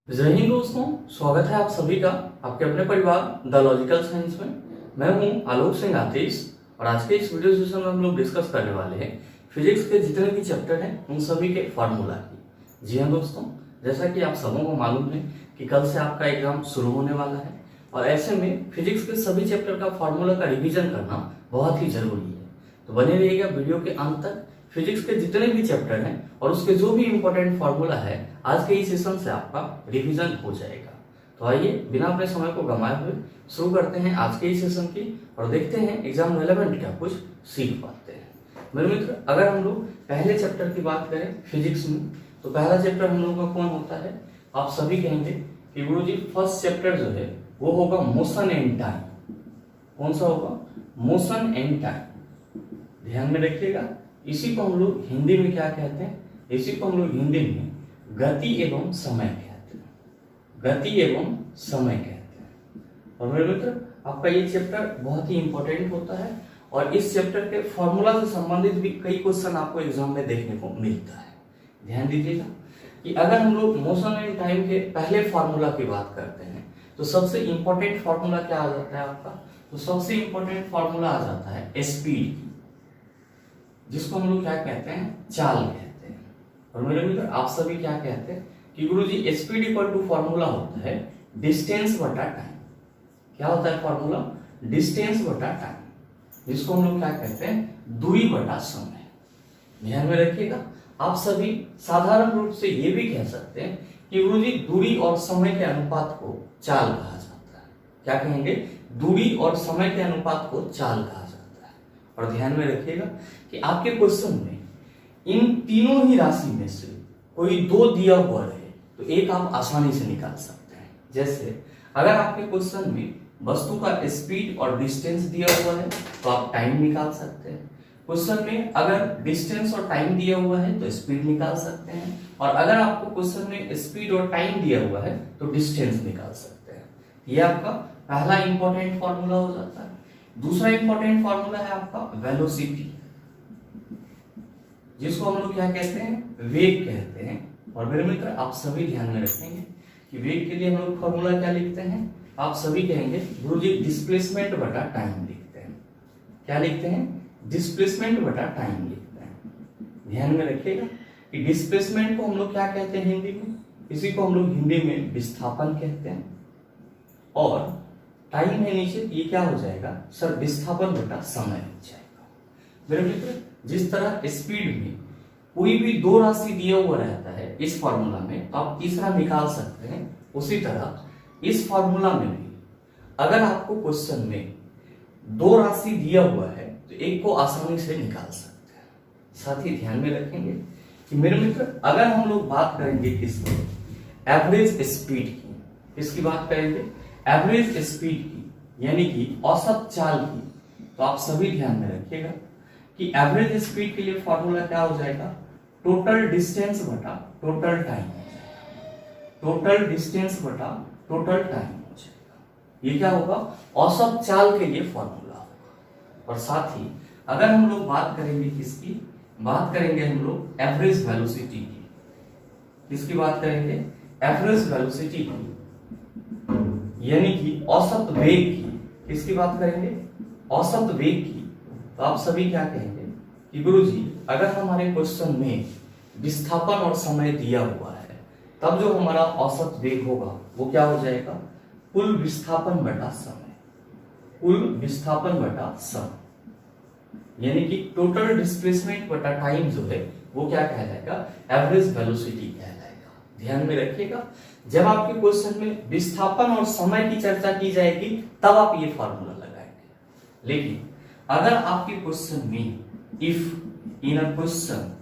जय हिंद दोस्तों, स्वागत है आप सभी का आपके अपने परिवार द लॉजिकल साइंस में। मैं हूं आलोक सिंह आतिश और आज के इस वीडियो सेशन में हम लोग डिस्कस करने वाले हैं फिजिक्स के जितने भी चैप्टर हैं उन सभी के फार्मूला की। जी हाँ दोस्तों, जैसा कि आप सबों को मालूम है कि कल से आपका एग्जाम शुरू होने वाला है और ऐसे में फिजिक्स के सभी चैप्टर का फार्मूला का रिविजन करना बहुत ही जरूरी है। तो बने रहिएगा वीडियो के अंत तक। फिजिक्स के जितने भी चैप्टर हैं और उसके जो भी इंपॉर्टेंट फार्मूला है आज के इस सेशन से आपका रिवीजन हो जाएगा। तो आइए बिना अपने समय को गंवाए हुए शुरू करते हैं आज के इस सेशन की और देखते हैं एग्जाम रेलेवेंट क्या कुछ सीख पाते हैं। मेरे मित्र, अगर हम लोग पहले चैप्टर की बात करें फिजिक्स में तो पहला चैप्टर हम लोगों का कौन होता है? आप सभी कहेंगे कि गुरु जी फर्स्ट चैप्टर जो है वो होगा मोशन एंड टाइम। कौन सा होगा? Motion and time. ध्यान में रखिएगा, इसी को हम लोग हिंदी में क्या कहते हैं? इसी को हम लोग हिंदी में गति एवं समय कहते हैं। गति एवं समय कहते हैं। और मेरे मित्र, आपका ये चैप्टर बहुत ही इंपॉर्टेंट होता है और इस चैप्टर के फॉर्मूला से संबंधित भी कई क्वेश्चन आपको एग्जाम में देखने को मिलता है। ध्यान दीजिएगा कि अगर हम लोग मोशन एंड टाइम के पहले फॉर्मूला की बात करते हैं तो सबसे इंपॉर्टेंट फॉर्मूला क्या आ जाता है आपका? तो सबसे इंपॉर्टेंट फॉर्मूला आ जाता है स्पीड, जिसको हम लोग क्या कहते हैं? चाल कहते हैं। और मेरे मित्र, आप सभी क्या कहते हैं कि गुरुजी स्पीड इक्वल टू फॉर्मूला होता है डिस्टेंस बटा टाइम। क्या होता है फॉर्मूला? डिस्टेंस बटा टाइम, जिसको हम लोग क्या कहते हैं? दूरी बटा समय। ध्यान में रखिएगा, आप सभी साधारण रूप से ये भी कह सकते हैं कि गुरुजी दूरी और समय के अनुपात को चाल कहा जाता है। क्या कहेंगे? दूरी और समय के अनुपात को चाल कहा जाता है। और ध्यान में रखिएगा कि आपके क्वेश्चन में इन तीनों ही राशि में से कोई दो दिया हुआ रहे तो एक आप आसानी से निकाल सकते हैं। जैसे अगर आपके क्वेश्चन में वस्तु का स्पीड और डिस्टेंस दिया हुआ है तो आप टाइम निकाल सकते हैं। क्वेश्चन में अगर डिस्टेंस और टाइम दिया हुआ है तो स्पीड निकाल सकते हैं, और अगर आपको क्वेश्चन में स्पीड और टाइम दिया हुआ है तो डिस्टेंस निकाल सकते हैं। ये आपका पहला इंपॉर्टेंट फॉर्मूला हो जाता है। दूसरा इंपॉर्टेंट फॉर्मूला है आपका वेलोसिटी, जिसको हम लोग क्या कहते हैं? वेग कहते हैं। और मेरे मित्र, आप सभी ध्यान में रखेंगे कि वेग के लिए हम लोग फॉर्मूला क्या लिखते हैं? आप सभी कहेंगे गुरुजी डिस्प्लेसमेंट बटा टाइम लिखते हैं। क्या लिखते हैं? डिस्प्लेसमेंट बटा टाइम लिखते हैं। ध्यान में रखिएगा कि डिस्प्लेसमेंट को हम लोग क्या कहते हैं हिंदी में? इसी को हम लोग हिंदी में विस्थापन कहते हैं। और टाइम है नीचे, ये क्या हो जाएगा सर? विस्थापन बटा समय हो जाएगा। मेरे मित्र, जिस तरह स्पीड में कोई भी दो राशि दिया हुआ रहता है इस फॉर्मूला में तो आप तीसरा निकाल सकते हैं, उसी तरह इस फॉर्मूला में भी अगर आपको क्वेश्चन में दो राशि दिया हुआ है तो एक को आसानी से निकाल सकते हैं। साथ ही ध्यान में रखेंगे कि मेरे मित्र, अगर हम लोग बात करेंगे किसकी? एवरेज स्पीड की। किसकी बात करेंगे? एवरेज स्पीड की, यानी कि औसत चाल की। तो आप सभी ध्यान में रखिएगा कि एवरेज स्पीड के लिए फॉर्मूला क्या हो जाएगा? टोटल डिस्टेंस बटा टोटल टाइम हो जाएगा। टोटल डिस्टेंस बटा टोटल टाइम हो जाएगा। ये क्या होगा? औसत चाल के लिए फॉर्मूला होगा। और साथ ही अगर हम लोग बात करेंगे किसकी? बात करेंगे हम लोग एवरेज वेलोसिटी की। किसकी बात करेंगे? एवरेज वेलोसिटी की, यानी कि औसत वेग की। किसकी बात करेंगे? औसत वेग की। तो आप सभी क्या कहेंगे कि गुरुजी अगर हमारे क्वेश्चन में विस्थापन और समय दिया हुआ है तब जो हमारा औसत वेग होगा वो क्या हो जाएगा? कुल विस्थापन बटा समय। कुल विस्थापन बटा समय, यानी कि टोटल डिस्प्लेसमेंट बटा टाइम जो है वो क्या कहलाएगा? एवरेज वेलोसिटी कहलाएगा। ध्यान में रखिएगा, जब आपके क्वेश्चन में विस्थापन और समय की चर्चा की जाएगी तब आप ये फॉर्मूला लगाएंगे। लेकिन अगर आपके क्वेश्चन में if in a question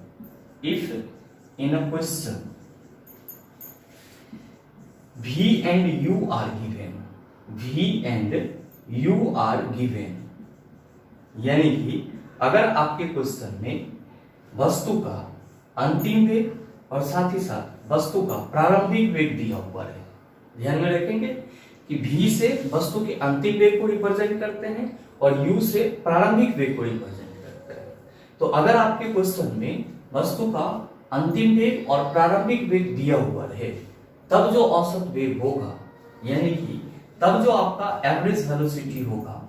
V and U are given, V and U are given, यानी कि अगर आपके क्वेश्चन में वस्तु का अंतिम वेग और साथ ही साथ वस्तु का प्रारंभिक वेग दिया हुआ है, ध्यान में रखेंगे कि V से वस्तु के अंतिम वेग को रिप्रेजेंट करते हैं और U से प्रारंभिक वेग को रिप्रेजेंट करते हैं। तो अगर आपके क्वेश्चन में वस्तु का अंतिम वेग और प्रारंभिक वेग दिया हुआ है तब जो औसत वेग होगा, यानी कि तब जो आपका एवरेज वेलोसिटी होगा,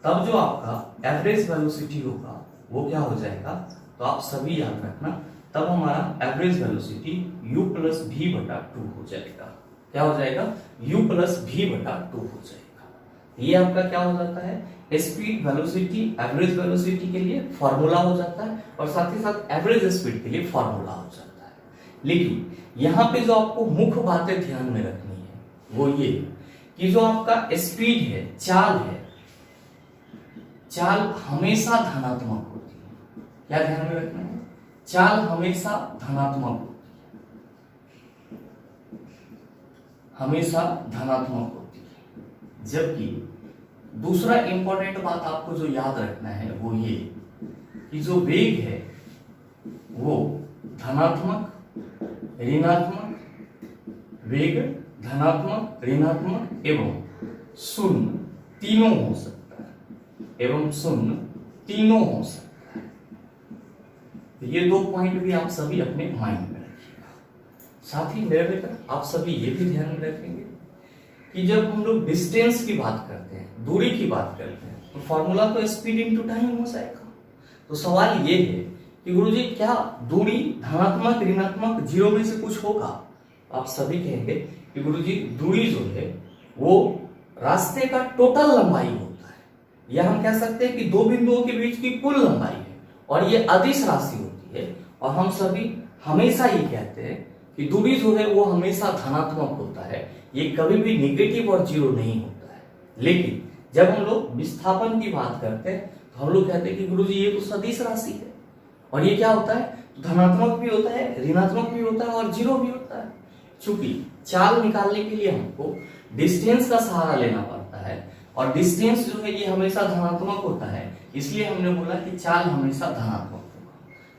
तब जो आपका एवरेज वेलोसिटी होगा वो क्या हो जाएगा, तो आप सभी याद रखना, तब हमारा average velocity u plus V बटा 2 हो जाएगा। क्या हो जाएगा, u प्लस वी बटा 2 हो जाएगा। ये आपका क्या हो जाता है, स्पीड वेलोसिटी एवरेज वेलोसिटी के लिए फॉर्मूला हो जाता है, और साथ ही साथ एवरेज स्पीड के लिए फॉर्मूला हो जाता है। लेकिन यहाँ पे जो आपको मुख्य बातें ध्यान में रखनी है वो ये कि जो आपका स्पीड है, चाल है, चाल हमेशा धनात्मक होती है। क्या ध्यान में रखना है, चाल हमेशा धनात्मक होती है, हमेशा धनात्मक होती है। जबकि दूसरा इंपॉर्टेंट बात आपको जो याद रखना है वो ये कि जो वेग है वो धनात्मक, ऋणात्मक, वेग धनात्मक, ऋणात्मक एवं शून्य तीनों हो सकता है, एवं शून्य तीनों हो सकता है। ये दो पॉइंट भी आप सभी अपने माइंड में रखिएगा। साथ ही मेरे बेटा आप सभी ये भी ध्यान में रखेंगे कि जब हम लोग डिस्टेंस की बात करते हैं, दूरी की बात करते हैं, तो फॉर्मूला तो स्पीड इनटू टाइम हो जाएगा। तो सवाल ये है कि गुरुजी क्या दूरी धनात्मक, ऋणात्मक, जीरो में से कुछ होगा? आप सभी कहेंगे कि गुरुजी दूरी जो है वो रास्ते का टोटल लंबाई होता है, या हम कह सकते हैं कि दो बिंदुओं के बीच की कुल लंबाई है, और ये अदिश राशि होती है। और हम सभी हमेशा ये कहते हैं कि दूरी जो है वो हमेशा धनात्मक होता है, ये कभी भी निगेटिव और जीरो नहीं होता है। लेकिन जब हम लोग विस्थापन की बात करते हैं तो हम लोग कहते हैं कि गुरुजी ये तो सदिश राशि है, और ये क्या होता है, धनात्मक भी होता है, ऋणात्मक भी होता है और जीरो भी होता है। चूंकि चाल निकालने के लिए हमको डिस्टेंस का सहारा लेना पड़ता है, और डिस्टेंस जो है ये हमेशा धनात्मक होता है, इसलिए हमने बोला कि चाल हमेशा धनात्मक होगा।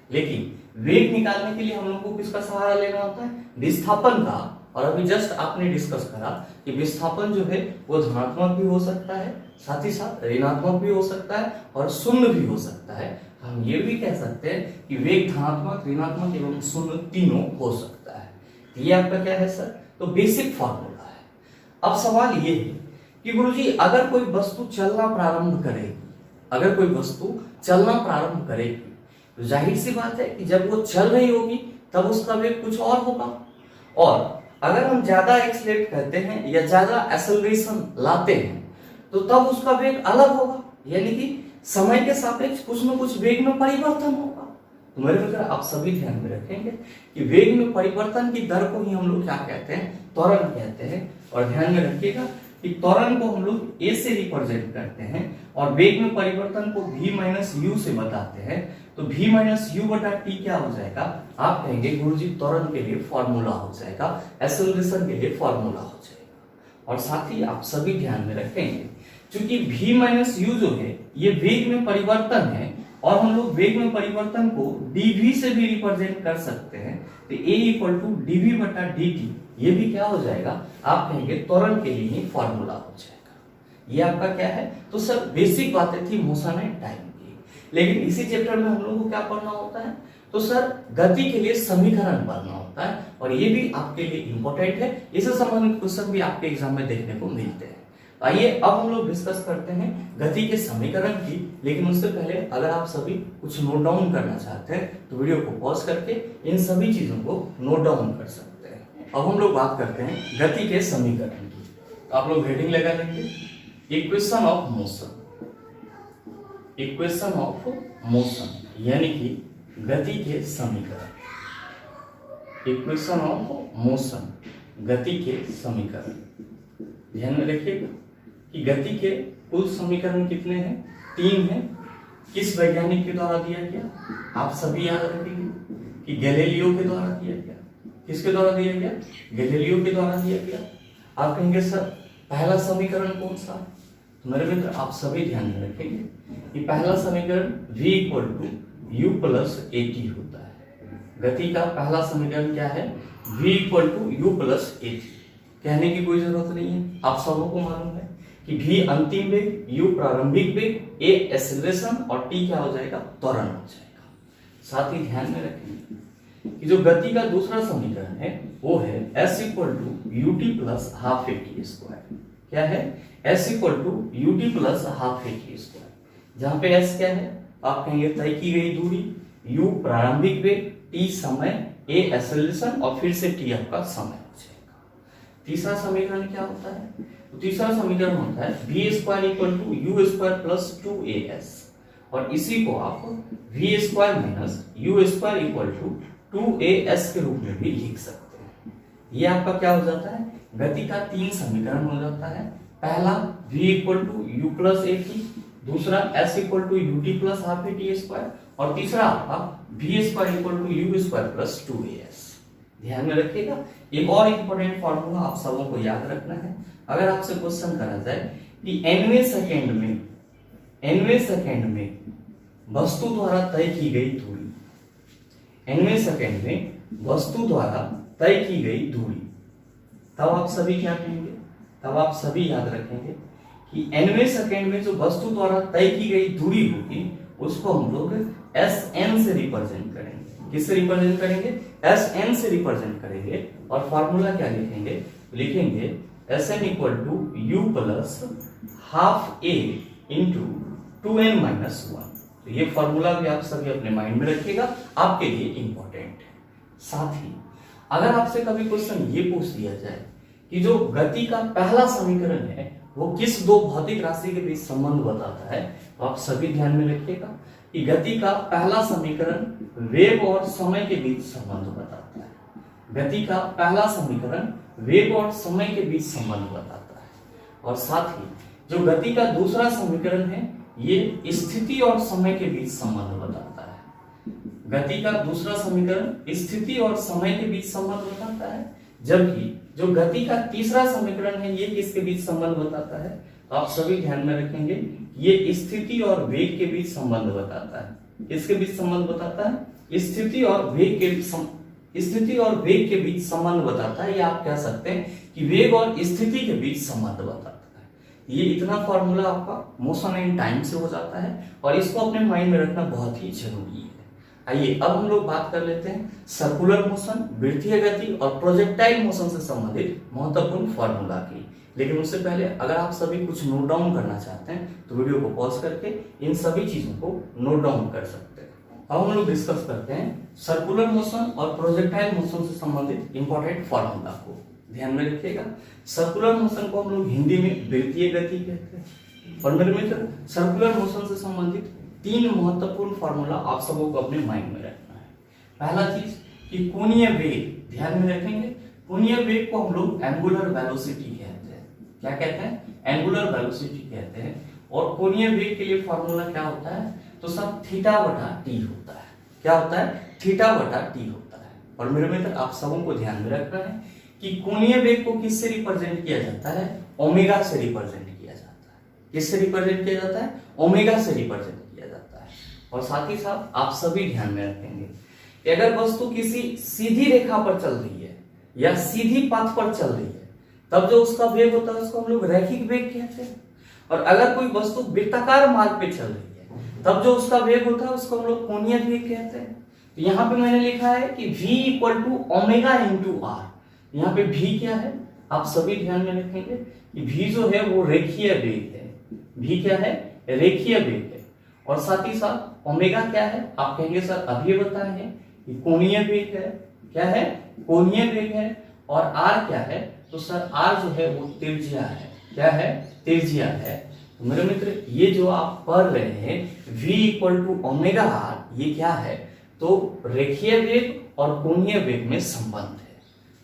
लेकिन वेग निकालने के लिए हम लोग को किसका सहारा लेना होता है, विस्थापन का। और अभी जस्ट आपने डिस्कस करा कि विस्थापन जो है वो धनात्मक भी हो सकता है, साथ ही साथ ऋणात्मक भी हो सकता है और शून्य भी हो सकता है। हम ये भी कह सकते हैं कि वेग धनात्मक, ऋणात्मक एवं शून्य तीनों हो सकता है। ये आपका क्या है सर, तो बेसिक फॉर्मूला है। अब सवाल ये है कि गुरुजी अगर कोई वस्तु चलना प्रारंभ करेगी, अगर कोई वस्तु चलना प्रारंभ करेगी, तो जाहिर सी बात है कि जब वो चल रही होगी तब उसका वेग कुछ और होगा। और अगर हम ज्यादा एक्सीलरेट करते हैं या ज्यादा एक्सेलरेशन लाते हैं तो तब उसका वेग अलग होगा, यानी कि समय के सापेक्ष कुछ न कुछ वेग में परिवर्तन होगा। तो मेरे मित्र आप सभी ध्यान में रखेंगे कि वेग में परिवर्तन की दर को ही हम लोग क्या कहते हैं, त्वरण कहते हैं। और ध्यान में रखिएगा कि त्वरण को हम लोग a से रिप्रेजेंट करते हैं और वेग में परिवर्तन को v माइनस यू से बताते हैं। तो v माइनस यू बटा टी क्या हो जाएगा, आप कहेंगे गुरुजी त्वरण के लिए फॉर्मूला हो जाएगा, एक्सेलरेशन के लिए फॉर्मूला हो जाएगा। और साथ ही आप सभी ध्यान में रखेंगे क्योंकि v माइनस यू जो है ये वेग में परिवर्तन है, और हम लोग वेग में परिवर्तन को dv से भी रिप्रेजेंट कर सकते हैं। तो a इक्वल टू dv बटा dt, ये भी क्या हो जाएगा, आप कहेंगे त्वरण के लिए ही फॉर्मूला हो जाएगा। ये आपका क्या है, तो सर बेसिक बातें थी मोशन एंड टाइम की। लेकिन इसी चैप्टर में हम लोगों को क्या पढ़ना होता है, तो सर गति के लिए समीकरण पढ़ना होता है, और ये भी आपके लिए इंपॉर्टेंट है। इससे संबंधित क्वेश्चन भी आपके एग्जाम में देखने को मिलते हैं। आइए अब हम लोग डिस्कस करते हैं गति के समीकरण की। लेकिन उससे पहले अगर आप सभी कुछ नोट डाउन करना चाहते हैं तो वीडियो को पॉज करके इन सभी चीजों को नोट डाउन कर सकते हैं। अब हम लोग बात करते हैं गति के समीकरण की। तो आप लोग हेडिंग लगा लेंगे, equation of motion. Equation of motion यानी कि गति के समीकरण। इक्वेशन ऑफ मोशन, गति के समीकरण। ध्यान में रखिएगा कि गति के कुल समीकरण कितने हैं, 3 हैं। किस वैज्ञानिक के द्वारा दिया गया, आप सभी याद रखेंगे कि गैलीलियो के द्वारा दिया गया। किसके द्वारा दिया गया, गैलीलियो के द्वारा दिया गया। आप कहेंगे सर पहला समीकरण कौन सा, तो मेरे मित्र आप सभी ध्यान में रखेंगे कि पहला समीकरण v equal to U plus A T होता है। गति का पहला समीकरण क्या है, v equal to U plus A T. कहने की कोई जरूरत नहीं है, आप सबों को मालूम है कि v अंतिम वेग, u प्रारंभिक वेग, a एक्सेलरेशन और t क्या हो जाएगा, त्वरण हो जाएगा। साथ ही ध्यान में रखेंगे कि जो गति का दूसरा समीकरण है वो है s equal to U T plus half A T square. क्या है? s equal to U T plus half A T square, जहां पे s क्या है? आप कहेंगे तय की गई दूरी, u प्रारंभिक वेग, t समय, a एक्सेलरेशन और फिर से t आपका समय हो जाएगा। तीसरा समीकरण क्या होता है? तो तीसरा समीकरण होता है v square equal to U square plus 2as, और इसी को आप v square minus U square equal to 2as के रूप में भी लिख सकते हैं। ये आपका क्या हो जाता है? गति का 3 समीकरण हो जाता है। पहला v equal to U plus A T, दूसरा s equal to U T plus half A T square, और तीसरा आपका v square equal to U square plus 2as। ध्यान में रखिएगा, एक और इंपॉर्टेंट फॉर्मूला आप सबों को याद रखना है। अगर आपसे क्वेश्चन करा जाए कि nवें सेकंड में वस्तु द्वारा तय की गई दूरी, nवें सेकंड में वस्तु द्वारा तय की गई दूरी, तब आप सभी क्या कहेंगे? तब आप सभी याद रखेंगे कि nवें सेकंड में जो वस्तु द्वारा तय की गई दूरी होगी उसको हम लोग Sn से रिप्रेजेंट करेंगे। किससे रिप्रेजेंट करेंगे? Sn से रिप्रेजेंट करेंगे, और फार्मूला क्या लिखेंगे? लिखेंगे Sn equal to U plus half A into 2n minus 1। तो ये फॉर्मूला भी आप सभी अपने माइंड में रखिएगा, आपके लिए इंपॉर्टेंट है। साथ ही अगर आपसे कभी क्वेश्चन ये पूछ दिया जाए कि जो गति का पहला समीकरण है वो किस दो भौतिक राशि के बीच संबंध बताता है, तो आप सभी ध्यान में रखिएगा कि गति का पहला समीकरण वेग और समय के बीच संबंध बताता है। गति का पहला समीकरण वेग और समय के बीच संबंध बताता है, और साथ ही जो गति का दूसरा समीकरण है ये स्थिति और समय के बीच संबंध बताता है। गति का दूसरा समीकरण स्थिति और समय के बीच संबंध बताता है, जबकि जो गति का तीसरा समीकरण है ये किसके बीच संबंध बताता है? तो आप सभी ध्यान में रखेंगे ये स्थिति और वेग के बीच संबंध बताता है। किसके बीच संबंध बताता है? स्थिति और वेग के बीच संबंध बताता है, या आप कह सकते हैं कि वेग और स्थिति के बीच संबंध बताता है। ये इतना फॉर्मूला आपका मोशन एंड टाइम से हो जाता है, और इसको अपने माइंड में रखना बहुत ही जरूरी है। आइए अब हम लोग बात कर लेते हैं सर्कुलर मोशन, वृत्तीय गति और प्रोजेक्टाइल मोशन से संबंधित महत्वपूर्ण फॉर्मूला की। लेकिन उससे पहले अगर आप सभी कुछ नोट डाउन करना चाहते हैं तो वीडियो को पॉज करके इन सभी चीजों को नोट डाउन कर सकते हैं। अब हम लोग डिस्कस करते हैं सर्कुलर मोशन और प्रोजेक्टाइल मोशन से संबंधित इंपॉर्टेंट फॉर्मूला को। ध्यान में रखिएगा, सर्कुलर मोशन को हम लोग हिंदी में वृत्तीय गति कहते हैं। और मेरे मित्र, सर्कुलर मोशन से संबंधित 3 महत्वपूर्ण फॉर्मूला आप सबों को अपने माइंड में रखना है। पहला चीज कि कोणीय वेग, ध्यान में रखेंगे, कोणीय वेग को हम लोग एंगुलर वेलोसिटी कहते हैं। क्या कहते हैं? एंगुलर वेलोसिटी कहते हैं। और कोणीय वेग के लिए फॉर्मूला क्या होता है? तो सब थीटा बटा टी होता है। क्या होता है? थीटा बटा टी होता है। और मेरे मित्र आप सबों को ध्यान में रखना है कि कोणीय वेग को किससे रिप्रेजेंट किया जाता है? ओमेगा से रिप्रेजेंट किया जाता है। किससे रिप्रेजेंट किया जाता है? ओमेगा से रिप्रेजेंट किया जाता है। और साथ ही साथ आप सभी ध्यान में रखेंगे कि अगर वस्तु किसी सीधी रेखा पर चल रही है या सीधी पथ पर चल रही है तब जो उसका वेग होता है उसको हम लोग रैखिक वेग कहते हैं। और अगर कोई वस्तु वृत्ताकार मार्ग पे चल रही है तब जो उसका वेग होता है उसको हम लोग कोणीय वेग कहते हैं। तो यहाँ पे मैंने लिखा है कि v equal to omega into R. यहाँ पे v क्या है? आप सभी ध्यान में रखेंगे कि v जो है वो रेखीय वेग है। v क्या है? रेखीय वेग है। और साथ ही साथ ओमेगा क्या है? आप कहेंगे सर अभी बताए हैं कि कोणीय वेग है। क्या है? कोणीय वेग है। और r क्या है? तो सर r जो है वो त्रिज्या है। क्या है? त्रिज्या है। तो मेरे मित्र ये जो आप पढ़ रहे हैं v equal to omega r, ये क्या है? तो रेखीय वेग और कोणीय वेग में संबंध है।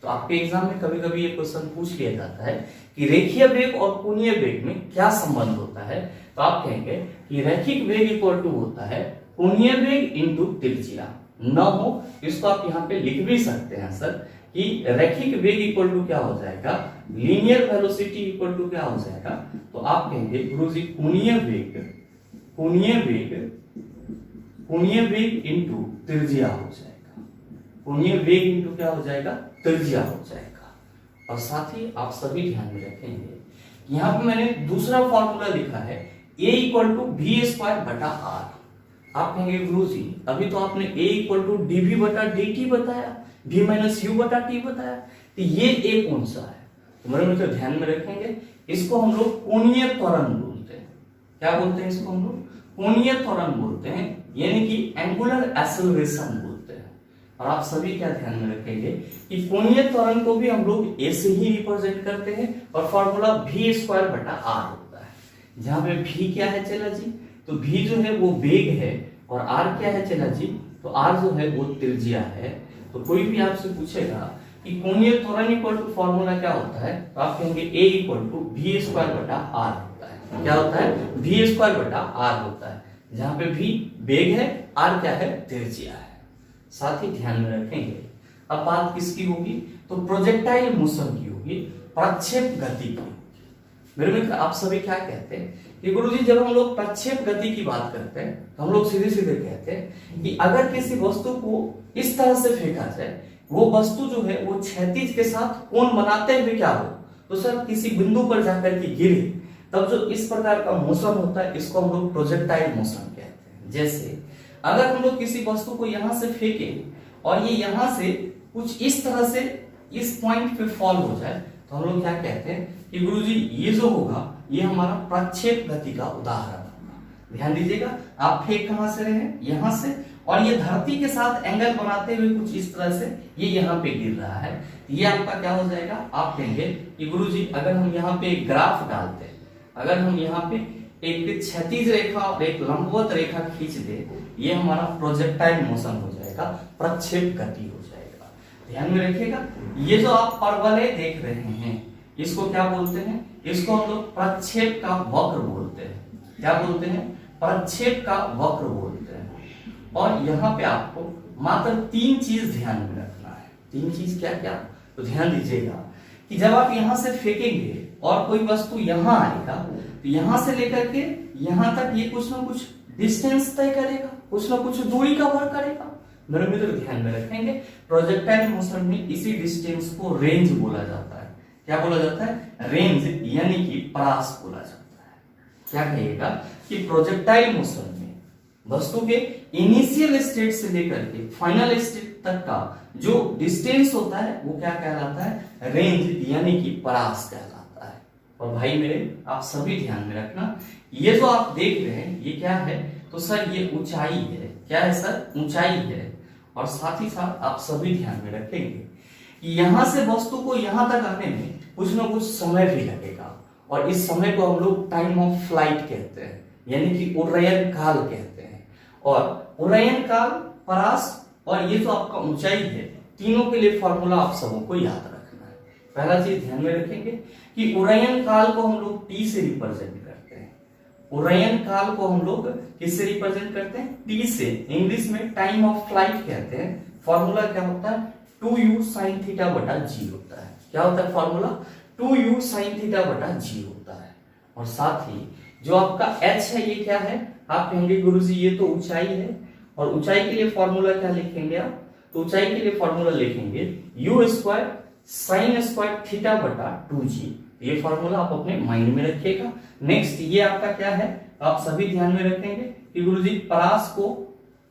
तो आपके एग्जाम में कभी कभी ये क्वेश्चन पूछ लिया जाता है कि रेखीय वेग और कोणीय वेग में क्या संबंध होता है, तो आप कहेंगे कि रैखिक वेग इक्वल टू होता है कोणीय वेग इंटू त्रिज्या। न हो इसको आप यहाँ पे लिख भी सकते हैं सर कि रैखिक वेग इक्वल टू क्या हो जाएगा? लीनियर वेलोसिटी इक्वल टू क्या हो जाएगा? तो आप कहेंगे गुरुजी कोणीय वेग इंटू त्रिज्या हो जाएगा। कोणीय वेग इंटू क्या हो जाएगा? त्रिज्या हो जाएगा। और साथ ही आप सभी ध्यान में रखेंगे यहाँ पे मैंने दूसरा फॉर्मूला लिखा है a equal to v square बटा r। आप कहेंगे गुरुजी अभी तो आपने a इक्वल टू dv बटा dt बताया, v माइनस u बटा t बताया, तो ये a कौन सा है? तो मेरे मित्र ध्यान में रखेंगे, इसको हम लोग कोणीय त्वरण बोलते हैं। क्या बोलते हैं इसको? हम लोग कोणीय त्वरण बोलते हैं, यानी कि एंगुलर एक्सेलरेशन बोलते हैं। और आप सभी क्या ध्यान में रखेंगे कि कोणीय त्वरण को भी हम लोग a से ही रिप्रेजेंट करते हैं और फॉर्मूला v स्क्वायर बटा r होता है। जहां पे v क्या है चला जी, तो v जो है वो वेग है और r क्या है चला जी, तो r जो है वो त्रिज्या है। तो कोई भी आपसे पूछेगा कि कोणीय त्वरण इक्वल टू फॉर्मूला क्या होता है, तो आप कहेंगे a equal to v square बटा r होता है। क्या होता है? v स्क्वायर बटा r होता है, जहां पे v वेग है, r क्या है? त्रिज्या है। साथ ही ध्यान में रखेंगे अब बात किसकी होगी, तो प्रोजेक्टाइल मोशन की होगी, प्रक्षेप गति की। मेरे मित्र आप सभी क्या कहते हैं कि गुरुजी जब हम लोग प्रक्षेप गति की बात करते हैं तो हम लोग सीधे सीधे कहते हैं कि अगर किसी वस्तु को इस तरह से फेंका जाए, वो वस्तु जो है वो क्षैतिज के साथ कोण बनाते हुए क्या हो, तो सर किसी बिंदु पर जाकर के गिरे, तब जो इस प्रकार का मोशन होता है इसको हम लोग प्रोजेक्टाइल मोशन कहते हैं। जैसे अगर हम लोग किसी वस्तु को यहां से फेंकें और ये यहां से कुछ इस तरह से इस पॉइंट पे फॉल हो जाए, तो हम लोग क्या कहते हैं कि गुरुजी ये जो होगा ये हमारा प्रक्षेप गति का उदाहरण होगा। ध्यान दीजिएगा, आप फेंक कहां से रहे हैं? यहां से, और ये धरती के साथ एंगल बनाते हुए कुछ इस तरह से ये यहाँ पे गिर रहा है, ये आपका क्या हो जाएगा? आप कहेंगे कि गुरुजी अगर हम यहाँ पे एक ग्राफ डालते हैं, अगर हम यहाँ पे एक क्षैतिज रेखा और एक लंबवत रेखा खींच दे, ये हमारा प्रोजेक्टाइल मोशन हो जाएगा, प्रक्षेप गति हो जाएगा। ध्यान में रखिएगा, ये जो आप परवलय देख रहे हैं इसको क्या बोलते हैं? इसको हम लोग प्रक्षेप का वक्र बोलते हैं। क्या बोलते हैं? प्रक्षेप का वक्र बोलते हैं। और यहाँ पे आपको मात्र 3 चीज ध्यान में रखना है। 3 चीज क्या क्या? तो ध्यान दीजिएगा कि जब आप यहां से फेंकेंगे और कोई वस्तु यहां आएगा, तो यहां से लेकर के यहां तक ये कुछ ना कुछ डिस्टेंस तय करेगा, कुछ ना कुछ दूरी कवर करेगा। मेरे मित्र ध्यान में रखेंगे, प्रोजेक्टाइल मोशन में इसी डिस्टेंस को रेंज बोला जाता है। क्या बोला जाता है? रेंज, यानी कि परास बोला जाता है। क्या कहिएगा कि प्रोजेक्टाइल मोशन में वस्तु के इनिशियल स्टेट से लेकर के फाइनल स्टेट तक का जो डिस्टेंस होता है वो क्या कहलाता है? रेंज, यानी कि परास कहलाता है। और भाई मेरे आप सभी ध्यान में रखना, ये जो आप देख रहे हैं ये क्या है? तो सर ये ऊंचाई है। क्या है सर? ऊंचाई है। और साथ ही साथ आप सभी ध्यान में रखेंगे कि यहां से वस्तु को यहां तक आने में कुछ ना कुछ समय भी लगेगा, और इस समय को हम लोग टाइम ऑफ फ्लाइट कहते हैं, यानी कि उड्डयन काल कहते हैं। और उड्डयन काल, परास और ये जो आपका ऊंचाई है, तीनों के लिए फॉर्मूला आप सबों को याद रखना है। पहला चीज ध्यान में रखेंगे कि उड्डयन काल को हम लोग टी से रिप्रेजेंट करते हैं। उड्डयन काल को हम लोग किससे रिप्रेजेंट करते हैं? टी से। इंग्लिश में टाइम ऑफ फ्लाइट कहते हैं। फॉर्मूला क्या होता है? 2u sin थीटा बटा g होता है। क्या होता है फॉर्मूला? 2u sin थीटा बटा g होता है। और साथ ही जो आपका h है ये क्या है? आप कहेंगे गुरुजी ये तो ऊंचाई है, और ऊंचाई के लिए फॉर्मूला क्या लिखेंगे आप? तो ऊंचाई के लिए फॉर्मूला लिखेंगे u square sin square theta बटा 2g। ये फॉर्मूला आप अपने माइंड में रखिएगा। नेक्स्ट ये आपका क्या है? आप सभी ध्यान में रखेंगे कि गुरुजी परास को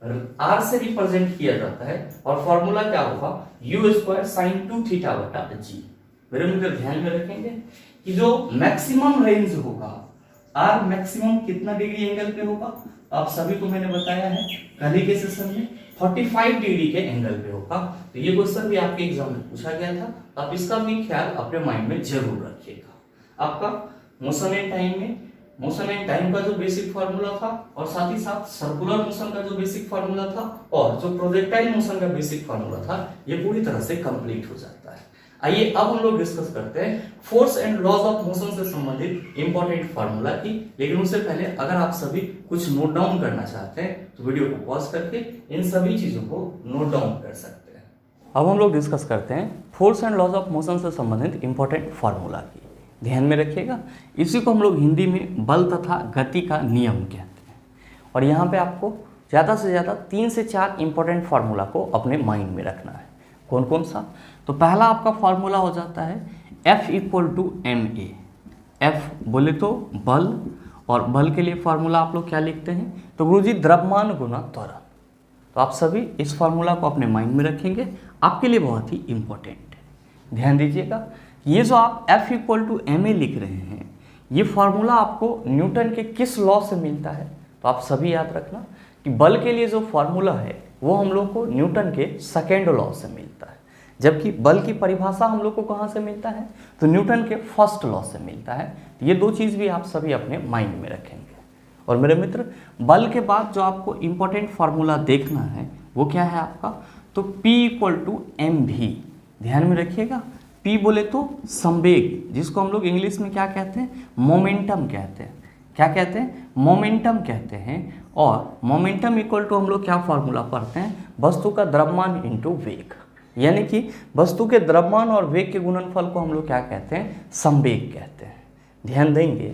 r से रिप्रेजेंट किया जाता है, और फॉर्मूला क्या होगा? u स्क्वायर sin 2 थीटा बटा g। मेरे मित्र ध्यान में रखेंगे कि जो मैक्सिमम रेंज होगा, r मैक्सिमम कितना डिग्री एंगल पे होगा? आप सभी को मैंने बताया है कल ही के सेशन में 45 डिग्री के एंगल पे होगा। तो ये क्वेश्चन भी आपके एग्जाम में पूछा गया था, तो आप इसका भी ख्याल अपने माइंड में जरूर रखिएगा। आपका मोशन एंड टाइम में मोशन एंड टाइम का जो बेसिक फार्मूला था, और साथ ही साथ सर्कुलर मोशन का जो बेसिक फार्मूला था, और जो प्रोजेक्टाइल मोशन का बेसिक फार्मूला था, ये पूरी तरह से कंप्लीट हो जाता है। आइए अब हम लोग डिस्कस करते हैं force and laws of motion से संबंधित इंपॉर्टेंट फार्मूला की। लेकिन उससे पहले अगर आप सभी कुछ नोट डाउन करना चाहते हैं तो वीडियो को पॉज करके इन सभी चीजों को नोट डाउन कर सकते हैं। अब हम लोग डिस्कस करते हैं force and laws of motion से संबंधित इंपॉर्टेंट फार्मूला की। ध्यान में रखिएगा, इसी को हम लोग हिंदी में बल तथा गति का नियम कहते हैं। और यहाँ पे आपको ज़्यादा से ज़्यादा 3 से 4 इंपॉर्टेंट फार्मूला को अपने माइंड में रखना है। कौन कौन सा? तो पहला आपका फार्मूला हो जाता है F equal to ma। F बोले तो बल, और बल के लिए फॉर्मूला आप लोग क्या लिखते हैं, तो गुरुजी द्रव्यमान गुना त्वरण। तो आप सभी इस फॉर्मूला को अपने माइंड में रखेंगे, आपके लिए बहुत ही इंपॉर्टेंट है। ध्यान दीजिएगा, ये जो आप F = ma लिख रहे हैं, ये फॉर्मूला आपको न्यूटन के किस लॉ से मिलता है, तो आप सभी याद रखना कि बल के लिए जो फॉर्मूला है वो हम लोग को न्यूटन के सेकेंड लॉ से मिलता है, जबकि बल की परिभाषा हम लोग को कहाँ से मिलता है, तो न्यूटन के फर्स्ट लॉ से मिलता है। ये दो चीज़ भी आप सभी अपने माइंड में रखेंगे। और मेरे मित्र, बल के बाद जो आपको इम्पोर्टेंट फार्मूला देखना है वो क्या है आपका, तो P = mv। ध्यान में रखिएगा, P बोले तो संवेग, जिसको हम लोग इंग्लिश में क्या कहते हैं, मोमेंटम कहते हैं। क्या कहते हैं, मोमेंटम कहते हैं। और मोमेंटम = हम लोग क्या फार्मूला पढ़ते हैं, वस्तु का द्रव्यमान इंटू वेग, यानी कि वस्तु के द्रव्यमान और वेग के गुणनफल को हम लोग क्या कहते हैं, संवेग कहते हैं। ध्यान देंगे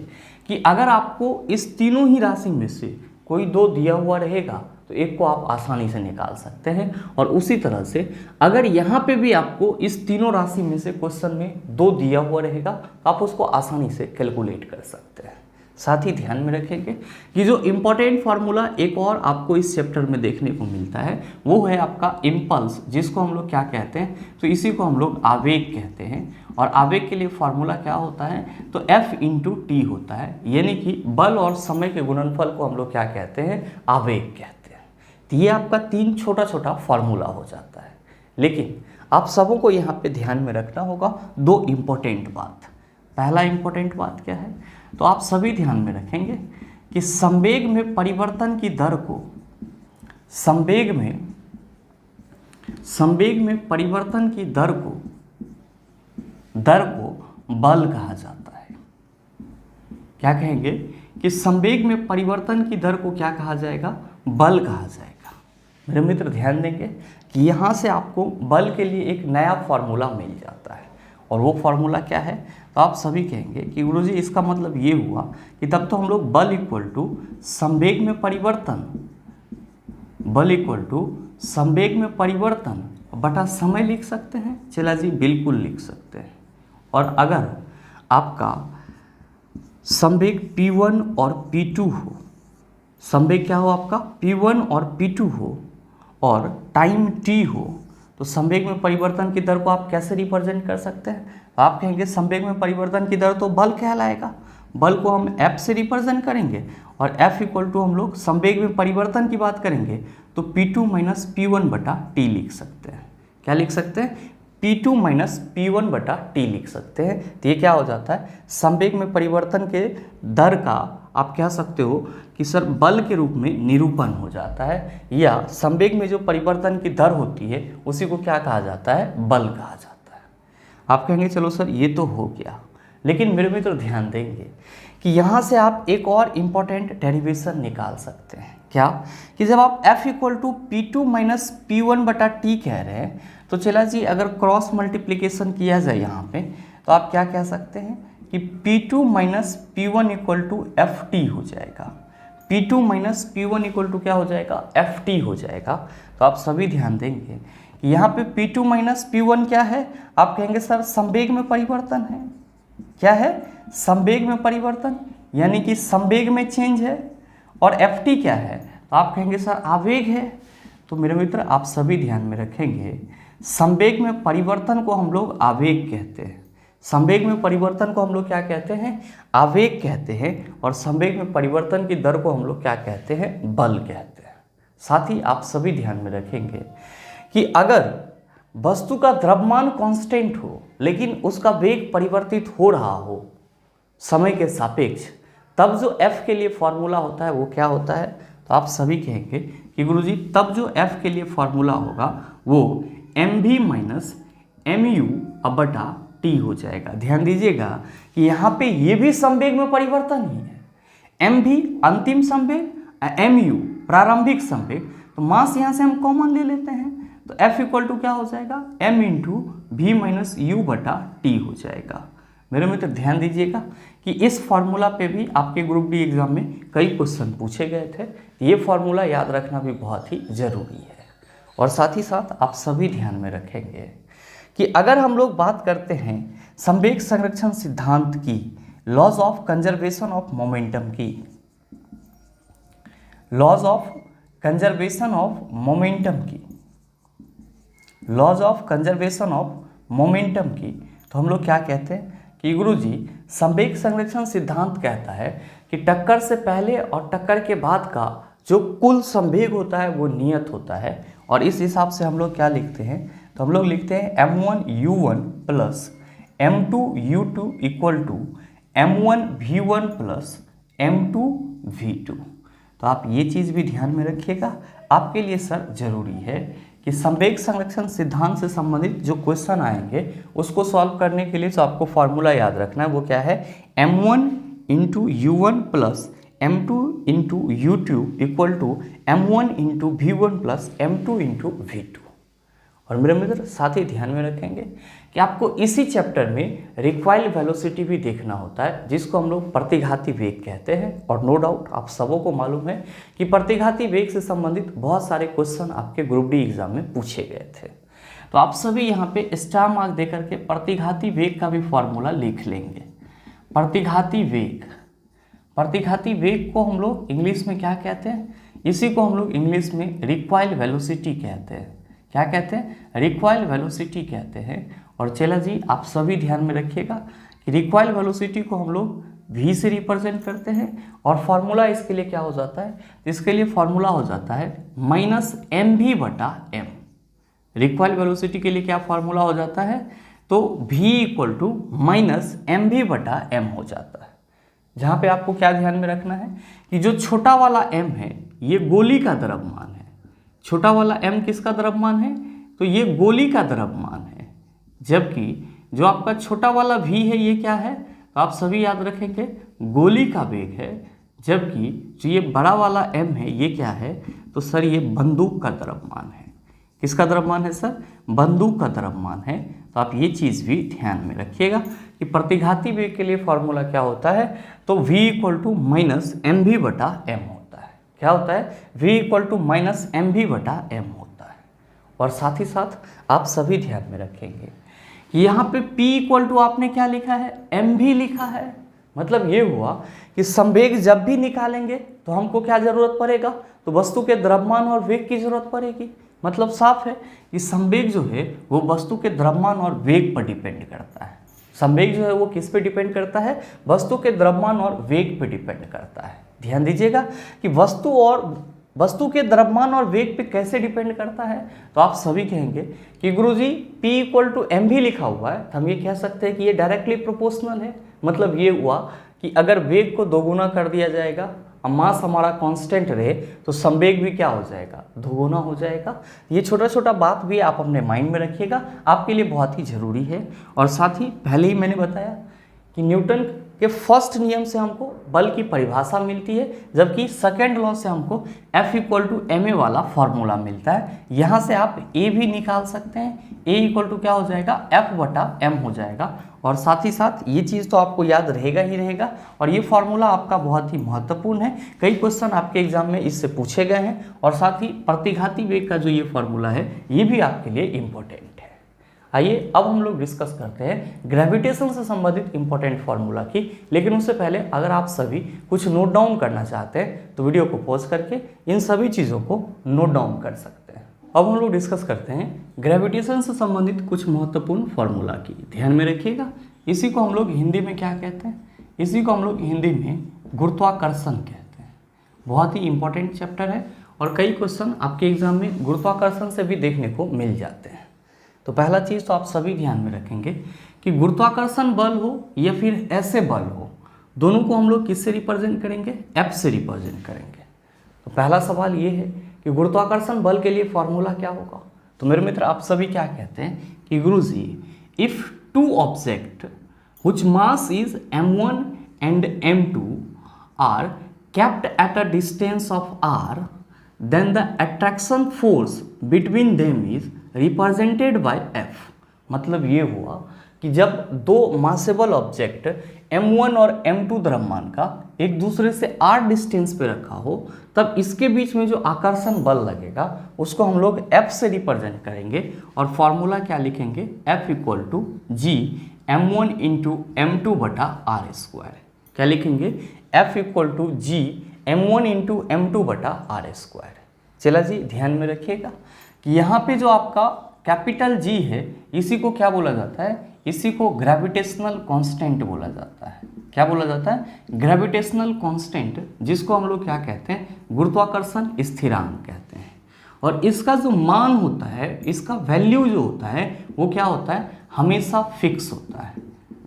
कि अगर आपको इस तीनों ही राशि में से कोई दो दिया हुआ रहेगा तो एक को आप आसानी से निकाल सकते हैं, और उसी तरह से अगर यहाँ पे भी आपको इस तीनों राशि में से क्वेश्चन में दो दिया हुआ रहेगा तो आप उसको आसानी से कैलकुलेट कर सकते हैं। साथ ही ध्यान में रखेंगे कि जो इम्पोर्टेंट फार्मूला एक और आपको इस चैप्टर में देखने को मिलता है वो है आपका इम्पल्स, जिसको हम लोग क्या कहते हैं, तो इसी को हम लोग आवेग कहते हैं। और आवेग के लिए फार्मूला क्या होता है, तो F × t होता है, यानी कि बल और समय के गुणनफल को हम लोग क्या कहते हैं, आवेग कहते हैं। तो ये आपका 3 छोटा छोटा फार्मूला हो जाता है। लेकिन आप सबों को यहाँ पे ध्यान में रखना होगा 2 इम्पोर्टेंट बात। पहला इम्पोर्टेंट बात क्या है, तो आप सभी ध्यान में रखेंगे कि संवेग में परिवर्तन की दर को, संवेग में परिवर्तन की दर को बल कहा जाता है। क्या कहेंगे कि संवेग में परिवर्तन की दर को क्या कहा जाएगा, बल कहा जाएगा। मेरे मित्र ध्यान देंगे कि यहाँ से आपको बल के लिए एक नया फार्मूला मिल जाता है, और वो फार्मूला क्या है, तो आप सभी कहेंगे कि गुरुजी इसका मतलब ये हुआ कि तब तो हम लोग बल = संवेग में परिवर्तन, बल = संवेग में परिवर्तन बटा समय लिख सकते हैं। चला जी, बिल्कुल लिख सकते हैं। और अगर आपका संवेग P1 और P2 हो, संवेग क्या हो आपका, P1 और P2 हो, और टाइम t हो, तो संवेग में परिवर्तन की दर को आप कैसे रिप्रेजेंट कर सकते हैं, आप कहेंगे संवेग में परिवर्तन की दर तो बल कहलाएगा, बल को हम F से रिप्रेजेंट करेंगे, और F = हम लोग संवेग में परिवर्तन की बात करेंगे तो P2 - P1 बटा t लिख सकते हैं। क्या लिख सकते हैं, P2 - P1 बटा t लिख सकते हैं। तो ये क्या हो जाता है, संवेग में परिवर्तन के दर का आप कह सकते हो कि सर बल के रूप में निरूपण हो जाता है, या संवेग में जो परिवर्तन की दर होती है उसी को क्या कहा जाता है, बल कहा जाता है। आप कहेंगे चलो सर ये तो हो गया, लेकिन मेरे मित्र ध्यान देंगे कि यहाँ से आप एक और इम्पॉर्टेंट डेरिवेशन निकाल सकते हैं। क्या, कि जब आप F = P2 - P1 बटा t कह रहे हैं, तो चला जी अगर क्रॉस मल्टीप्लिकेशन किया जाए यहाँ पे, तो आप क्या कह सकते हैं कि P2 - P1 = Ft हो जाएगा। P2 - P1 = क्या हो जाएगा, Ft हो जाएगा। तो आप सभी ध्यान देंगे कि यहाँ पे P2 - P1 क्या है, आप कहेंगे सर संवेग में परिवर्तन है। क्या है, संवेग में परिवर्तन, यानी कि संवेग में चेंज है। और Ft क्या है, तो आप कहेंगे सर आवेग है। तो मेरे मित्र आप सभी ध्यान में रखेंगे, संवेग में परिवर्तन को हम लोग आवेग कहते हैं, संवेग में परिवर्तन को हम लोग क्या कहते हैं, आवेग कहते हैं, और संवेग में परिवर्तन की दर को हम लोग क्या कहते हैं, बल कहते हैं। साथ ही आप सभी ध्यान में रखेंगे कि अगर वस्तु का द्रव्यमान कांस्टेंट हो लेकिन उसका वेग परिवर्तित हो रहा हो समय के सापेक्ष, तब जो F के लिए फॉर्मूला होता है वो क्या होता है, तो आप सभी कहेंगे कि गुरुजी तब जो F के लिए फॉर्मूला होगा वो mv - mu बटा t हो जाएगा। ध्यान दीजिएगा कि यहाँ पे ये भी संवेग में परिवर्तन ही है। mv अंतिम संवेग, mu प्रारंभिक संवेग, तो मास यहाँ से हम कॉमन ले लेते हैं, तो F = क्या हो जाएगा, m × v - u बटा t हो जाएगा। मेरे मित्र ध्यान दीजिएगा कि इस फार्मूला पे भी आपके ग्रुप डी एग्जाम में कई क्वेश्चन पूछे गए थे। ये फार्मूला याद रखना भी बहुत ही ज़रूरी है। और साथ ही साथ आप सभी ध्यान में रखेंगे कि अगर हम लोग बात करते हैं संवेग संरक्षण सिद्धांत की, laws of conservation of momentum की, laws of conservation of momentum की, laws of conservation of momentum की, तो हम लोग क्या कहते हैं कि गुरुजी संवेग संरक्षण सिद्धांत कहता है कि टक्कर से पहले और टक्कर के बाद का जो कुल संवेग होता है वो नियत होता है, और इस हिसाब से हम लोग क्या लिखते हैं, तो हम लोग लिखते हैं m1u1 plus m2u2 equal to m1v1 plus m2v2। तो आप ये चीज़ भी ध्यान में रखिएगा, आपके लिए सर जरूरी है कि संवेग संरक्षण सिद्धांत से संबंधित जो क्वेश्चन आएंगे उसको सॉल्व करने के लिए जो आपको फॉर्मूला याद रखना है वो क्या है, m1 into u1 plus m2 into u2 equal to m1 into v1 plus m2 into v2। और मेरे मित्र साथ ही ध्यान में रखेंगे कि आपको इसी चैप्टर में रिक्वाइल वेलोसिटी भी देखना होता है, जिसको हम लोग प्रतिघाती वेग कहते हैं। और नो डाउट आप सबों को मालूम है कि प्रतिघाती वेग से संबंधित बहुत सारे क्वेश्चन आपके ग्रुप डी एग्जाम में पूछे गए थे। तो आप सभी यहाँ पे स्टार मार्क देकर के प्रतिघाती वेग का भी फॉर्मूला लिख लेंगे। प्रतिघाती वेग, प्रतिघाती वेग को हम लोग इंग्लिश में क्या कहते हैं, इसी को हम लोग इंग्लिश में रिक्वाइल वेलोसिटी कहते हैं। क्या कहते हैं, रिक्वाइल वेलोसिटी कहते हैं। और चला जी आप सभी ध्यान में रखिएगा कि रिक्वाइल वेलोसिटी को हम लोग v से रिप्रेजेंट करते हैं, और फॉर्मूला इसके लिए क्या हो जाता है, इसके लिए फॉर्मूला हो जाता है माइनस mv बटा m। रिक्वाइल वेलोसिटी के लिए क्या फॉर्मूला हो जाता है, तो v equal to minus mv बटा m हो जाता है। जहाँ पे आपको क्या ध्यान में रखना है कि जो छोटा वाला m है ये गोली का द्रव्यमान है, छोटा वाला m किसका द्रव्यमान है, तो ये गोली का द्रव्यमान है। जबकि जो आपका छोटा वाला v है ये क्या है, तो आप सभी याद रखेंगे गोली का वेग है। जबकि जो ये बड़ा वाला m है ये क्या है, तो सर ये बंदूक का द्रव्यमान है। किसका द्रव्यमान है सर, बंदूक का द्रव्यमान है। तो आप ये चीज़ भी ध्यान में रखिएगा कि प्रतिघाती वेग के लिए फॉर्मूला क्या होता है, तो v equal to minus M V बटा एम होता है। क्या होता है, v equal to minus M V बटा एम होता है। और साथ ही साथ आप सभी ध्यान में रखेंगे यहाँ पे p इक्वल टू आपने क्या लिखा है, एम भी लिखा है। मतलब ये हुआ कि संवेग जब भी निकालेंगे तो हमको क्या जरूरत पड़ेगा, तो वस्तु के द्रव्यमान और वेग की जरूरत पड़ेगी। मतलब साफ है कि संवेग जो है वो वस्तु के द्रव्यमान और वेग पर डिपेंड करता है। संवेग जो है वो किस पे डिपेंड करता है, वस्तु के द्रव्यमान और वेग पे डिपेंड करता है। ध्यान दीजिएगा कि वस्तु के द्रव्यमान और वेग पे कैसे डिपेंड करता है, तो आप सभी कहेंगे कि गुरुजी P इक्वल टू एम भी लिखा हुआ है, तो हम ये कह सकते हैं कि ये डायरेक्टली प्रोपोर्शनल है। मतलब ये हुआ कि अगर वेग को दोगुना कर दिया जाएगा और मास हमारा कांस्टेंट रहे तो संवेग भी क्या हो जाएगा, दोगुना हो जाएगा। ये छोटा छोटा बात भी आप अपने माइंड में रखिएगा, आपके लिए बहुत ही ज़रूरी है। और साथ ही पहले ही मैंने बताया कि न्यूटन के फर्स्ट नियम से हमको बल की परिभाषा मिलती है, जबकि सेकेंड लॉ से हमको F equal to M A वाला फॉर्मूला मिलता है। यहाँ से आप A भी निकाल सकते हैं, A इक्वल टू क्या हो जाएगा, F बटा M हो जाएगा। और साथ ही साथ ये चीज़ तो आपको याद रहेगा ही रहेगा, और ये फॉर्मूला आपका बहुत ही महत्वपूर्ण है। कई क्वेश्चन आपके एग्जाम में इससे पूछे गए हैं, और साथ ही प्रतिघाती वेग का जो ये फॉर्मूला है ये भी आपके लिए इम्पोर्टेंट है। आइए अब हम लोग डिस्कस करते हैं ग्रेविटेशन से संबंधित इंपॉर्टेंट फार्मूला की। लेकिन उससे पहले अगर आप सभी कुछ नोट डाउन करना चाहते हैं तो वीडियो को पॉज करके इन सभी चीज़ों को नोट डाउन कर सकते हैं। अब हम लोग डिस्कस करते हैं ग्रेविटेशन से संबंधित कुछ महत्वपूर्ण फार्मूला की। ध्यान में रखिएगा, इसी को हम लोग हिंदी में क्या कहते हैं, इसी को हम लोग हिंदी में गुरुत्वाकर्षण कहते हैं। बहुत ही इंपॉर्टेंट चैप्टर है और कई क्वेश्चन आपके एग्जाम में गुरुत्वाकर्षण से भी देखने को मिल जाते हैं। तो पहला चीज़ तो आप सभी ध्यान में रखेंगे कि गुरुत्वाकर्षण बल हो या फिर ऐसे बल हो, दोनों को हम लोग किससे रिप्रेजेंट करेंगे, F से रिप्रेजेंट करेंगे। तो पहला सवाल ये है कि गुरुत्वाकर्षण बल के लिए फॉर्मूला क्या होगा। तो मेरे मित्र आप सभी क्या कहते हैं कि Guruji, if two object which mass is m1 and m2 are kept at a distance of r, then the attraction force between them is represented by F। मतलब ये हुआ कि जब दो मासेबल ऑब्जेक्ट m1 और m2 द्रव्यमान का एक दूसरे से r डिस्टेंस पे रखा हो, तब इसके बीच में जो आकर्षण बल लगेगा उसको हम लोग F से रिप्रेजेंट करेंगे। और फॉर्मूला क्या लिखेंगे, F equal to G m1 into m2 बटा आर स्क्वायर। क्या लिखेंगे, F equal to G m1 into m2 बटा आर स्क्वायर। चला जी, ध्यान में रखिएगा कि यहाँ पे जो आपका कैपिटल G है इसी को क्या बोला जाता है, इसी को ग्रेविटेशनल कांस्टेंट बोला जाता है। क्या बोला जाता है, ग्रेविटेशनल कांस्टेंट, जिसको हम लोग क्या कहते हैं, गुरुत्वाकर्षण स्थिरांक कहते हैं। और इसका जो मान होता है, इसका वैल्यू जो होता है वो क्या होता है, हमेशा फिक्स होता है।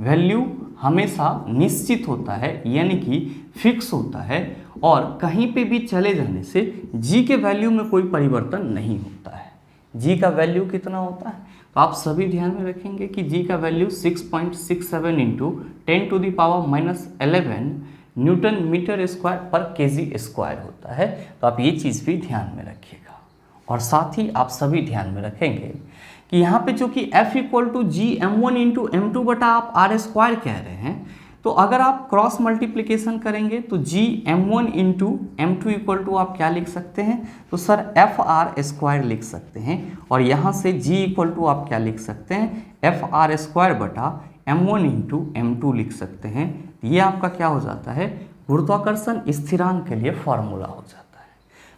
वैल्यू हमेशा निश्चित होता है, यानी कि फिक्स होता है, और कहीं पे भी चले जाने से जी के वैल्यू में कोई परिवर्तन नहीं होता है। जी का वैल्यू कितना होता है, तो आप सभी ध्यान में रखेंगे कि जी का value 6.67 into 10⁻11 newton metre square पर केजी स्क्वायर होता है। तो आप ये चीज़ भी ध्यान में रखिएगा। और साथ ही आप सभी ध्यान में रखेंगे कि यहाँ पे जो कि F equal to G m1 into m2 बटा आप आर स्क्वायर कह रहे हैं, तो अगर आप क्रॉस मल्टीप्लिकेशन करेंगे तो जी m1 into m2 equal to आप क्या लिख सकते हैं, तो सर एफ आर स्क्वायर लिख सकते हैं। और यहाँ से g इक्वल टू आप क्या लिख सकते हैं, एफ आर स्क्वायर बटा m1 इंटू m2 लिख सकते हैं। ये आपका क्या हो जाता है, गुरुत्वाकर्षण स्थिरांक के लिए फॉर्मूला हो जाता है।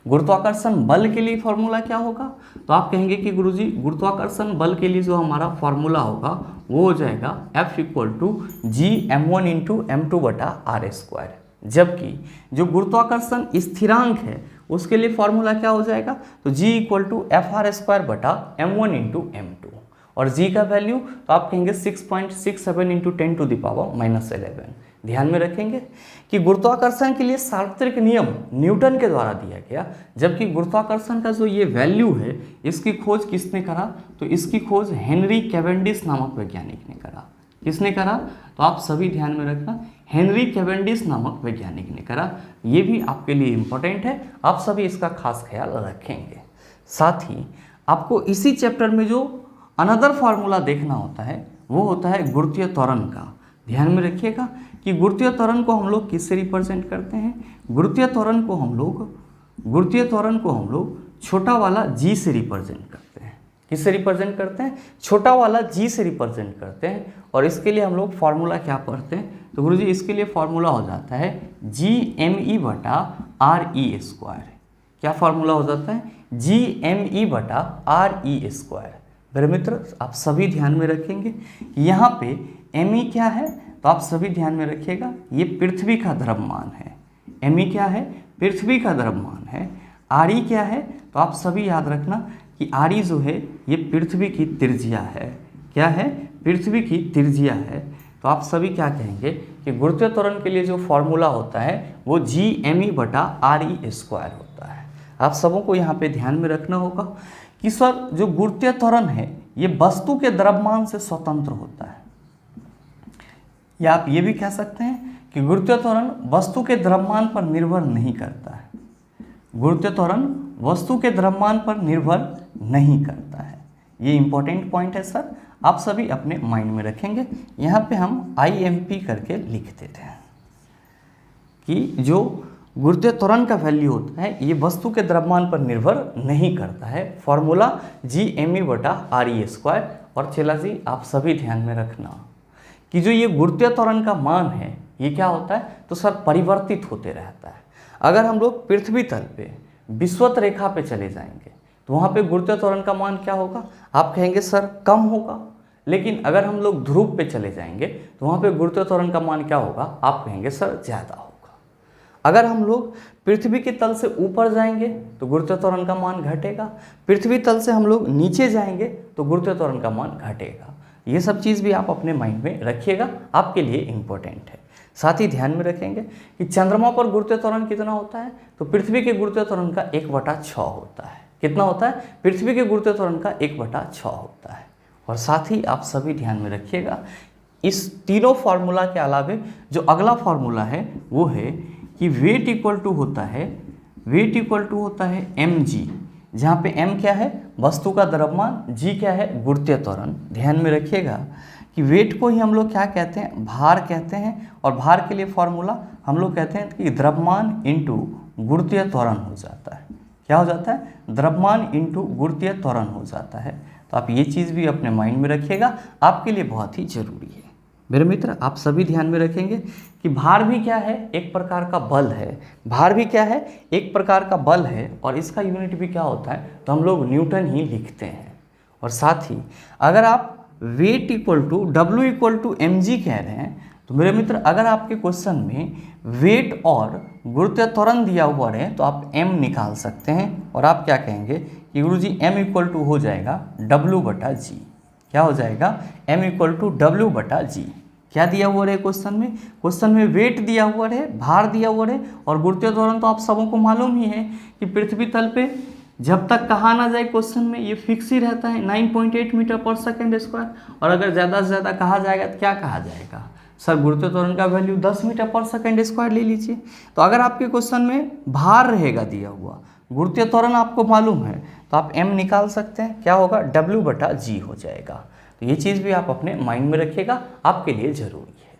गुरुत्वाकर्षण बल के लिए फॉर्मूला क्या होगा, तो आप कहेंगे कि गुरुजी गुरुत्वाकर्षण बल के लिए जो हमारा फॉर्मूला होगा वो हो जाएगा F equal to G m1 into m2 बटा आर स्क्वायर। जबकि जो गुरुत्वाकर्षण स्थिरांक है उसके लिए फॉर्मूला क्या हो जाएगा, तो G equal to F R square बटा m1 इंटू m2। और G का वैल्यू तो आप कहेंगे 6.67 इंटू 10⁻11। ध्यान में रखेंगे कि गुरुत्वाकर्षण के लिए सार्वत्रिक नियम न्यूटन के द्वारा दिया गया, जबकि गुरुत्वाकर्षण का जो ये वैल्यू है इसकी खोज किसने करा, तो इसकी खोज हेनरी कैवेंडिश नामक वैज्ञानिक ने करा। किसने करा, तो आप सभी ध्यान में रखना, हेनरी कैवेंडिश नामक वैज्ञानिक ने करा। ये भी आपके लिए इम्पोर्टेंट है, आप सभी इसका खास ख्याल रखेंगे। साथ ही आपको इसी चैप्टर में जो अनदर फार्मूला देखना होता है वो होता है गुरुत्वीय त्वरण का। ध्यान में रखिएगा कि गुरुत्वीय त्वरण को हम लोग किससे रिप्रेजेंट करते हैं, गुरुत्वीय त्वरण को हम लोग छोटा वाला जी से रिप्रेजेंट करते हैं। किससे रिप्रेजेंट करते हैं, छोटा वाला जी से रिप्रेजेंट करते हैं। और इसके लिए हम लोग फार्मूला क्या पढ़ते हैं, तो गुरुजी इसके लिए फार्मूला हो जाता है जी एम ई बटा आर ई स्क्वायर। क्या फार्मूला हो जाता है, जी एम ई बटा आर ई स्क्वायर। मेरे मित्र आप सभी ध्यान में रखेंगे, यहाँ पे एम ई क्या है, तो आप सभी ध्यान में रखिएगा, ये पृथ्वी का द्रव्यमान है। एम ई क्या है, पृथ्वी का द्रव्यमान है। आर ई क्या है, तो आप सभी याद रखना कि आर ई जो है ये पृथ्वी की त्रिज्या है। क्या है, पृथ्वी की त्रिज्या है। तो आप सभी क्या कहेंगे कि गुरुत्वीय त्वरण के लिए जो फॉर्मूला होता है वो जी एम ई बटा आर ई स्क्वायर होता है। आप सबों को यहाँ पे ध्यान में रखना होगा कि सर जो गुरुत्वीय त्वरण है ये वस्तु के द्रव्यमान से स्वतंत्र होता है, या आप ये भी कह सकते हैं कि गुरुत्वीय त्वरण वस्तु के द्रव्यमान पर निर्भर नहीं करता है। गुरुत्वीय त्वरण वस्तु के द्रव्यमान पर निर्भर नहीं करता है। ये इंपॉर्टेंट पॉइंट है सर, आप सभी अपने माइंड में रखेंगे। यहाँ पे हम IMP करके लिख देते हैं कि जो गुरुत्वीय त्वरण का वैल्यू होता है ये वस्तु के द्रव्यमान पर निर्भर नहीं करता है। फॉर्मूला GME बटा RE स्क्वायर। और चला जी आप सभी ध्यान में रखना कि जो ये गुरुत्वीय त्वरण का मान है ये क्या होता है, तो सर परिवर्तित होते रहता है। अगर हम लोग पृथ्वी तल पे विषुवत रेखा पे चले जाएंगे तो वहाँ पे गुरुत्वीय त्वरण का मान क्या होगा, आप कहेंगे सर कम होगा। लेकिन अगर हम लोग ध्रुव पे चले जाएंगे तो वहाँ पे गुरुत्वीय त्वरण का मान क्या होगा, आप कहेंगे सर ज़्यादा होगा। अगर हम लोग पृथ्वी के तल से ऊपर जाएंगे तो गुरुत्वीय त्वरण का मान घटेगा। पृथ्वी तल से हम लोग नीचे जाएंगे तो गुरुत्वीय त्वरण का मान घटेगा। ये सब चीज़ भी आप अपने माइंड में रखिएगा, आपके लिए इम्पोर्टेंट है। साथ ही ध्यान में रखेंगे कि चंद्रमा पर गुरुत्वीय त्वरण कितना होता है, तो पृथ्वी के गुरुत्वीय त्वरण का 1/6 होता है। कितना होता है, पृथ्वी के गुरुत्वीय त्वरण का 1/6 होता है। और साथ ही आप सभी ध्यान में रखिएगा इस तीनों फार्मूला के अलावे जो अगला फार्मूला है वो है कि वेट इक्वल टू होता है mg, जहाँ पे m क्या है वस्तु का द्रव्यमान, g क्या है गुरुत्वीय त्वरण। ध्यान में रखिएगा कि वेट को ही हम लोग क्या कहते हैं, भार कहते हैं। और भार के लिए फॉर्मूला हम लोग कहते हैं कि द्रव्यमान इंटू गुरुत्वीय त्वरण हो जाता है। क्या हो जाता है, द्रव्यमान इंटू गुरुत्वीय त्वरण हो जाता है। तो आप ये चीज़ भी अपने माइंड में रखिएगा, आपके लिए बहुत ही जरूरी है। मेरे मित्र आप सभी ध्यान में रखेंगे कि भार भी क्या है, एक प्रकार का बल है। भार भी क्या है, एक प्रकार का बल है, और इसका यूनिट भी क्या होता है, तो हम लोग न्यूटन ही लिखते हैं। और साथ ही अगर आप weight equal to W equal to mg कह रहे हैं, तो मेरे मित्र अगर आपके क्वेश्चन में वेट और गुरुत्वीय त्वरण दिया हुआ है तो आप m निकाल सकते हैं, और आप क्या कहेंगे कि गुरुजी m इक्वल टू हो जाएगा W/g। क्या हो जाएगा, m इक्वल टू W/g। क्या दिया हुआ है क्वेश्चन में, क्वेश्चन में वेट दिया हुआ है, भार दिया हुआ है, और गुरुत्वीय त्वरण तो आप सबों को मालूम ही है कि पृथ्वी तल पे जब तक कहा ना जाए क्वेश्चन में ये फिक्स ही रहता है 9.8 मीटर पर सेकेंड स्क्वायर, और अगर ज़्यादा से ज़्यादा कहा जाएगा तो क्या कहा जाएगा, सर गुरुत्वीय त्वरण का वैल्यू 10 मीटर पर सेकेंड स्क्वायर ले लीजिए। तो अगर आपके क्वेश्चन में भार रहेगा दिया हुआ, गुरुत्वीय त्वरण आपको मालूम है, तो आप m निकाल सकते हैं, क्या होगा W/g हो जाएगा। तो ये चीज़ भी आप अपने माइंड में रखिएगा, आपके लिए ज़रूरी है।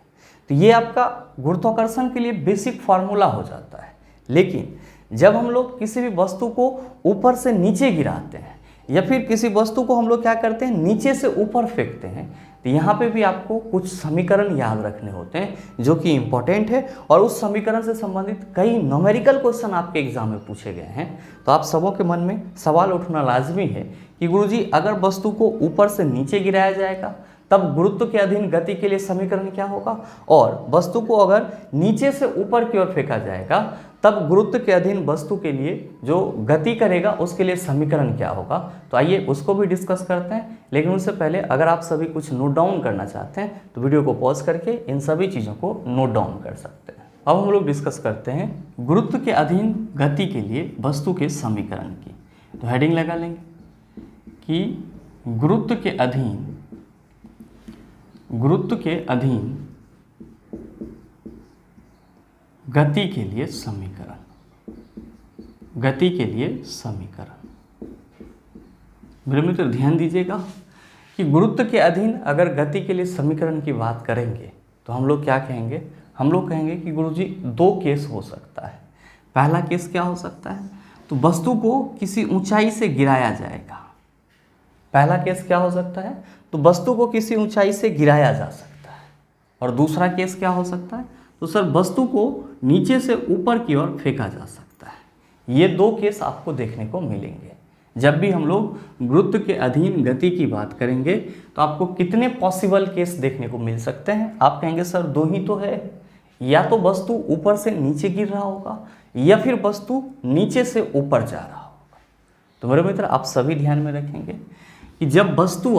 तो ये आपका गुरुत्वाकर्षण के लिए बेसिक फार्मूला हो जाता है। लेकिन जब हम लोग किसी भी वस्तु को ऊपर से नीचे गिराते हैं, या फिर किसी वस्तु को हम लोग क्या करते हैं, नीचे से ऊपर फेंकते हैं, तो यहाँ पे भी आपको कुछ समीकरण याद रखने होते हैं जो कि इम्पोर्टेंट है, और उस समीकरण से संबंधित कई न्यूमेरिकल क्वेश्चन आपके एग्जाम में पूछे गए हैं। तो आप सबों के मन में सवाल उठना लाजमी है कि गुरुजी अगर वस्तु को ऊपर से नीचे गिराया जाएगा तब गुरुत्व के अधीन गति के लिए समीकरण क्या होगा, और वस्तु को अगर नीचे से ऊपर की ओर फेंका जाएगा तब गुरुत्व के अधीन वस्तु के लिए जो गति करेगा उसके लिए समीकरण क्या होगा। तो आइए उसको भी डिस्कस करते हैं। लेकिन उससे पहले अगर आप सभी कुछ नोट डाउन करना चाहते हैं तो वीडियो को पॉज करके इन सभी चीज़ों को नोट डाउन कर सकते हैं। अब हम लोग डिस्कस करते हैं गुरुत्व के अधीन गति के लिए वस्तु के समीकरण की। तो हेडिंग लगा लेंगे कि गुरुत्व के अधीन गति के लिए समीकरण। मेरे मित्र ध्यान दीजिएगा कि गुरुत्व के अधीन अगर गति के लिए समीकरण की बात करेंगे तो हम लोग क्या कहेंगे, हम लोग कहेंगे कि गुरुजी दो केस हो सकता है। पहला केस क्या हो सकता है, तो वस्तु को किसी ऊंचाई से गिराया जाएगा। पहला केस क्या हो सकता है, तो वस्तु को किसी ऊंचाई से गिराया जा सकता है। और दूसरा केस क्या हो सकता है, तो सर वस्तु को नीचे से ऊपर की ओर फेंका जा सकता है। ये दो केस आपको देखने को मिलेंगे। जब भी हम लोग गुरुत्व के अधीन गति की बात करेंगे तो आपको कितने पॉसिबल केस देखने को मिल सकते हैं, आप कहेंगे सर दो ही तो है, या तो वस्तु ऊपर से नीचे गिर रहा होगा या फिर वस्तु नीचे से ऊपर जा रहा होगा। तो मेरे मित्र आप सभी ध्यान में रखेंगे कि जब वस्तु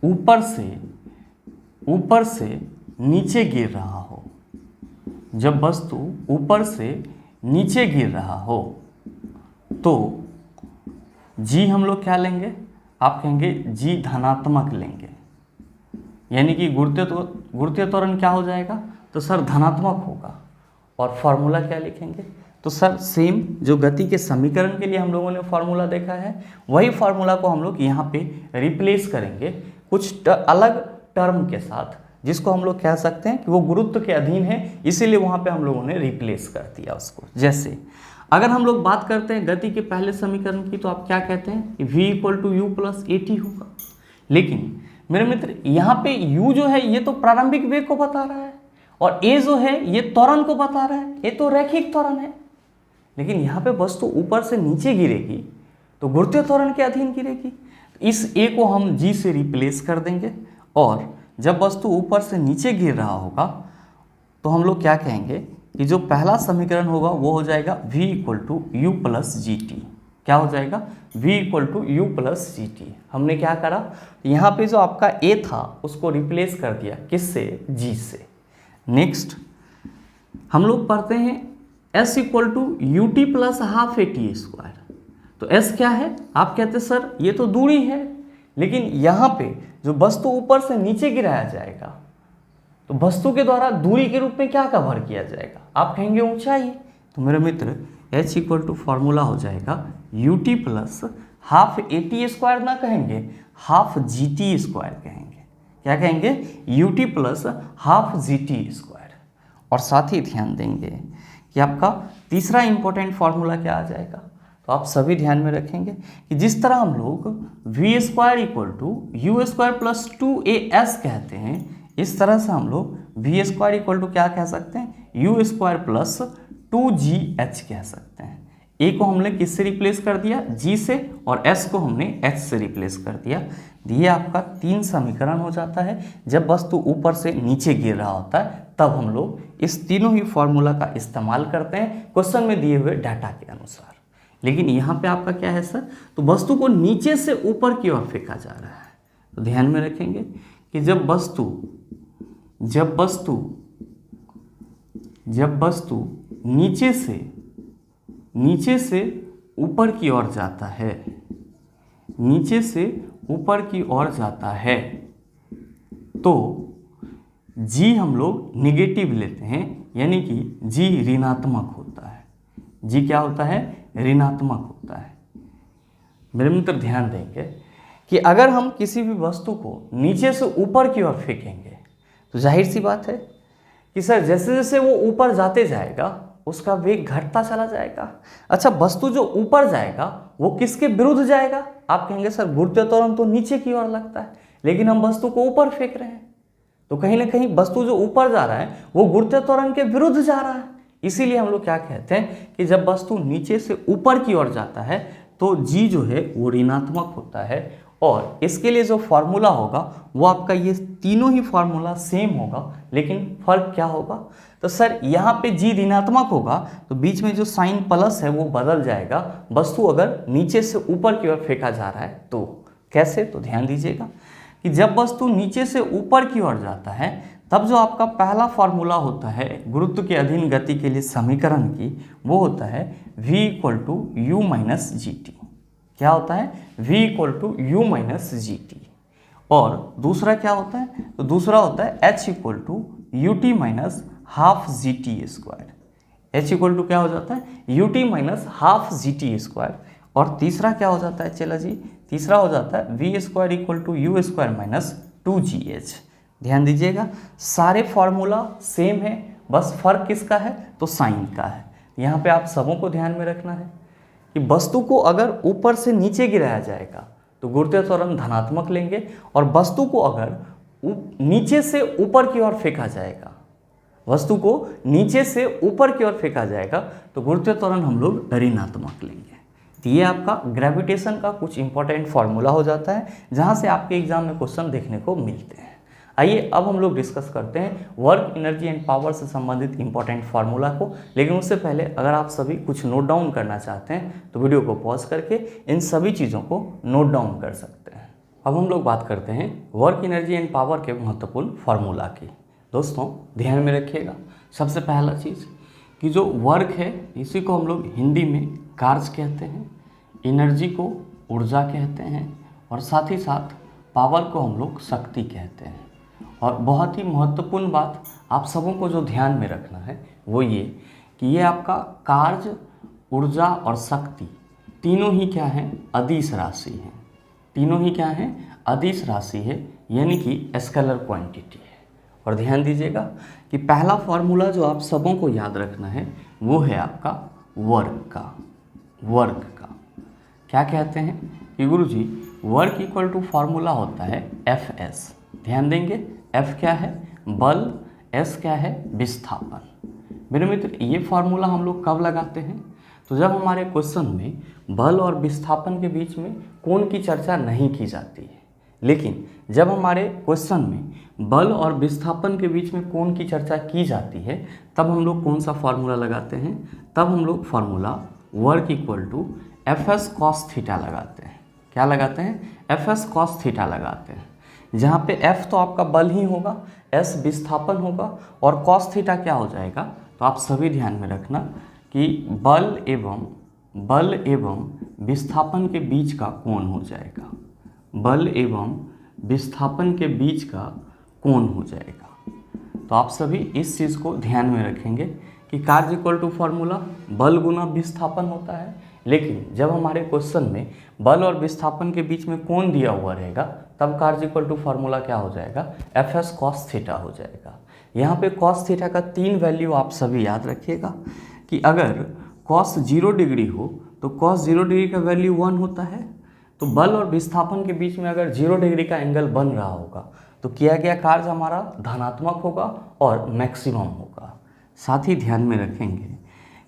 ऊपर से नीचे गिर रहा हो, जब वस्तु ऊपर से नीचे गिर रहा हो तो जी हम लोग क्या लेंगे, आप कहेंगे जी धनात्मक लेंगे, यानी कि गुरुत्वीय त्वरण क्या हो जाएगा, तो सर धनात्मक होगा। और फॉर्मूला क्या लिखेंगे, तो सर सेम जो गति के समीकरण के लिए हम लोगों ने फॉर्मूला देखा है वही फॉर्मूला को हम लोग यहाँ पे रिप्लेस करेंगे कुछ अलग टर्म के साथ, जिसको हम लोग कह सकते हैं कि वो गुरुत्व के अधीन है, इसीलिए वहाँ पे हम लोगों ने रिप्लेस कर दिया उसको। जैसे अगर हम लोग बात करते हैं गति के पहले समीकरण की, तो आप क्या कहते हैं कि v = u + at होगा। लेकिन मेरे मित्र यहाँ पे u जो है ये तो प्रारंभिक वेग को बता रहा है, और a जो है ये त्वरण को बता रहा है, ये तो रैखिक त्वरण है। लेकिन यहाँ पे वस्तु ऊपर से नीचे गिरेगी तो गुरुत्वीय त्वरण के अधीन गिरेगी। इस a को हम g से रिप्लेस कर देंगे, और जब वस्तु ऊपर से नीचे गिर रहा होगा तो हम लोग क्या कहेंगे कि जो पहला समीकरण होगा वो हो जाएगा v = u + gt। क्या हो जाएगा, v = u + gt। हमने क्या करा, यहाँ पे जो आपका a था उसको रिप्लेस कर दिया किससे, g से। नेक्स्ट हम लोग पढ़ते हैं s = ut + ½ at²। तो s क्या है, आप कहते हैं सर ये तो दूरी है, लेकिन यहाँ पे जो वस्तु ऊपर से नीचे गिराया जाएगा तो वस्तु के द्वारा दूरी के रूप में क्या कवर किया जाएगा, आप कहेंगे ऊंचाई। तो मेरे मित्र h = फॉर्मूला हो जाएगा ut + ½ at² ना कहेंगे, ½ gt² कहेंगे। क्या कहेंगे, ut + ½ gt²। और साथ ही ध्यान देंगे कि आपका तीसरा इंपॉर्टेंट फॉर्मूला क्या आ जाएगा, तो तो आप सभी ध्यान में रखेंगे कि जिस तरह हम लोग V square equal to U square plus 2as कहते हैं, इस तरह से हम लोग वी स्क्वायर इक्वल टू क्या कह सकते हैं, यू स्क्वायर प्लस 2gh कह सकते हैं। ए को हमने किससे रिप्लेस कर दिया, जी से, और एस को हमने एच से रिप्लेस कर दिया। ये आपका 3 समीकरण हो जाता है। जब वस्तु ऊपर से नीचे गिर रहा होता है तब हम लोग इस तीनों ही फॉर्मूला का इस्तेमाल करते हैं क्वेश्चन में दिए हुए डाटा के अनुसार। लेकिन यहाँ पे आपका क्या है सर, तो वस्तु को नीचे से ऊपर की ओर फेंका जा रहा है। तो ध्यान में रखेंगे कि जब वस्तु नीचे से ऊपर की ओर जाता है, नीचे से ऊपर की ओर जाता है, तो जी हम लोग निगेटिव लेते हैं, यानी कि जी ऋणात्मक होता है। जी क्या होता है, ऋणात्मक होता है। मेरे मित्र ध्यान देंगे कि अगर हम किसी भी वस्तु को नीचे से ऊपर की ओर फेंकेंगे तो जाहिर सी बात है कि सर जैसे जैसे वो ऊपर जाते जाएगा उसका वेग घटता चला जाएगा। अच्छा, वस्तु जो ऊपर जाएगा वो किसके विरुद्ध जाएगा, आप कहेंगे सर गुरुत्वीय त्वरण तो नीचे की ओर लगता है, लेकिन हम वस्तु को ऊपर फेंक रहे हैं, तो कहीं ना कहीं वस्तु जो ऊपर जा रहा है वो गुरुत्वीय त्वरण के विरुद्ध जा रहा है। इसीलिए हम लोग क्या कहते हैं कि जब वस्तु नीचे से ऊपर की ओर जाता है तो जी जो है वो ऋणात्मक होता है। और इसके लिए जो फॉर्मूला होगा वो आपका ये तीनों ही फॉर्मूला सेम होगा, लेकिन फर्क क्या होगा, तो सर यहाँ पे जी ऋणात्मक होगा तो बीच में जो साइन प्लस है वो बदल जाएगा, वस्तु अगर नीचे से ऊपर की ओर फेंका जा रहा है तो। कैसे, तो ध्यान दीजिएगा कि जब वस्तु नीचे से ऊपर की ओर जाता है तब जो आपका पहला फॉर्मूला होता है गुरुत्व के अधीन गति के लिए समीकरण की, वो होता है v equal to U minus G T. क्या होता है, v equal to U minus G T. और दूसरा क्या होता है, तो दूसरा होता है h equal to U T minus half G T square. h equal to क्या हो जाता है, U T minus half G T square. और तीसरा क्या हो जाता है, चला जी, तीसरा हो जाता है V square equal to U square minus 2gh। ध्यान दीजिएगा सारे फॉर्मूला सेम है, बस फर्क किसका है, तो साइन का है। यहाँ पे आप सबों को ध्यान में रखना है कि वस्तु को अगर ऊपर से नीचे गिराया जाएगा तो गुरुत्वीय त्वरण धनात्मक लेंगे, और वस्तु को अगर नीचे से ऊपर की ओर फेंका जाएगा, वस्तु को नीचे से ऊपर की ओर फेंका जाएगा तो गुरुत्वीय त्वरण हम लोग ऋणात्मक लेंगे। तो ये आपका ग्रेविटेशन का कुछ इंपॉर्टेंट फॉर्मूला हो जाता है जहाँ से आपके एग्जाम में क्वेश्चन देखने को मिलते हैं। आइए अब हम लोग डिस्कस करते हैं वर्क, एनर्जी एंड पावर से संबंधित इंपॉर्टेंट फार्मूला को। लेकिन उससे पहले अगर आप सभी कुछ नोट डाउन करना चाहते हैं तो वीडियो को पॉज करके इन सभी चीज़ों को नोट डाउन कर सकते हैं। अब हम लोग बात करते हैं वर्क, एनर्जी एंड पावर के महत्वपूर्ण फार्मूला की। दोस्तों ध्यान में रखिएगा, सबसे पहला चीज़ कि जो वर्क है इसी को हम लोग हिंदी में कार्य कहते हैं, एनर्जी को ऊर्जा कहते हैं, और साथ ही साथ पावर को हम लोग शक्ति कहते हैं। और बहुत ही महत्वपूर्ण बात आप सबों को जो ध्यान में रखना है वो ये कि ये आपका कार्य, ऊर्जा और शक्ति तीनों ही क्या है, अदिश राशि है। तीनों ही क्या है, अदिश राशि है, यानी कि स्केलर क्वांटिटी है। और ध्यान दीजिएगा कि पहला फॉर्मूला जो आप सबों को याद रखना है वो है आपका वर्क का। क्या कहते हैं कि गुरुजी वर्क इक्वल टू फॉर्मूला होता है Fs। ध्यान देंगे, F क्या है, बल, S क्या है, विस्थापन। मेरे मित्र ये फॉर्मूला हम लोग कब लगाते हैं, तो जब हमारे क्वेश्चन में बल और विस्थापन के बीच में कोण की चर्चा नहीं की जाती है। लेकिन जब हमारे क्वेश्चन में बल और विस्थापन के बीच में कोण की चर्चा की जाती है तब हम लोग कौन सा फॉर्मूला लगाते हैं, तब हम लोग formula work equal to Fs cos theta लगाते हैं। क्या लगाते हैं, Fs cos थीटा लगाते हैं, जहाँ पे F तो आपका बल ही होगा, S विस्थापन होगा, और cos थीटा क्या हो जाएगा, तो आप सभी ध्यान में रखना कि बल एवं विस्थापन के बीच का कोण हो जाएगा, बल एवं विस्थापन के बीच का कोण हो जाएगा। तो आप सभी इस चीज़ को ध्यान में रखेंगे कि कार्य इक्वल टू फॉर्मूला बल गुना विस्थापन होता है, लेकिन जब हमारे क्वेश्चन में बल और विस्थापन के बीच में कोण दिया हुआ रहेगा तब कार्य इक्वल टू फॉर्मूला क्या हो जाएगा, Fs cos थीटा हो जाएगा। यहाँ पे cos थीटा का 3 वैल्यू आप सभी याद रखिएगा कि अगर cos 0 डिग्री हो तो cos 0 डिग्री का वैल्यू 1 होता है। तो बल और विस्थापन के बीच में अगर 0 डिग्री का एंगल बन रहा होगा तो किया गया कार्य हमारा धनात्मक होगा और मैक्सिमम होगा। साथ ही ध्यान में रखेंगे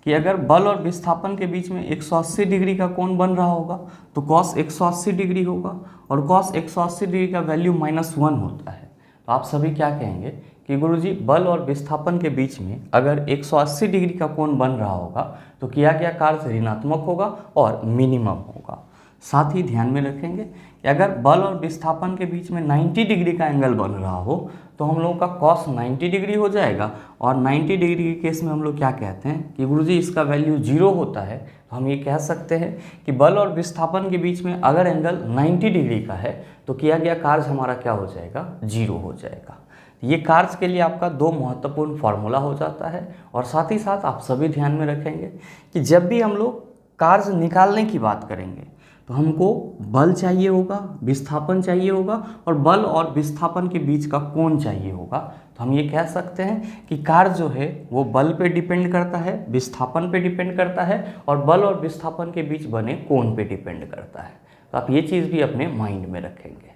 कि अगर बल और विस्थापन के बीच में 180 डिग्री का कोण बन रहा होगा तो cos 180 डिग्री होगा और cos 180 डिग्री का वैल्यू -1 होता है। तो आप सभी क्या कहेंगे कि गुरुजी बल और विस्थापन के बीच में अगर 180 डिग्री का कोण बन रहा होगा तो किया गया कार्य ऋणात्मक होगा और मिनिमम होगा। साथ ही ध्यान में रखेंगे कि अगर बल और विस्थापन के बीच में 90 डिग्री का एंगल बन रहा हो तो हम लोगों का cos 90 डिग्री हो जाएगा और 90 डिग्री के केस में हम लोग क्या कहते हैं कि गुरुजी इसका वैल्यू 0 होता है। तो हम ये कह सकते हैं कि बल और विस्थापन के बीच में अगर एंगल 90 डिग्री का है तो किया गया कार्य हमारा क्या हो जाएगा, 0 हो जाएगा। ये कार्य के लिए आपका 2 महत्वपूर्ण फार्मूला हो जाता है। और साथ ही साथ आप सभी ध्यान में रखेंगे कि जब भी हम लोग कार्य निकालने की बात करेंगे तो हमको बल चाहिए होगा, विस्थापन चाहिए होगा और बल और विस्थापन के बीच का कोण चाहिए होगा। तो हम ये कह सकते हैं कि कार्य जो है वो बल पे डिपेंड करता है, विस्थापन पे डिपेंड करता है और बल और विस्थापन के बीच बने कोण पे डिपेंड करता है। तो आप ये चीज़ भी अपने माइंड में रखेंगे।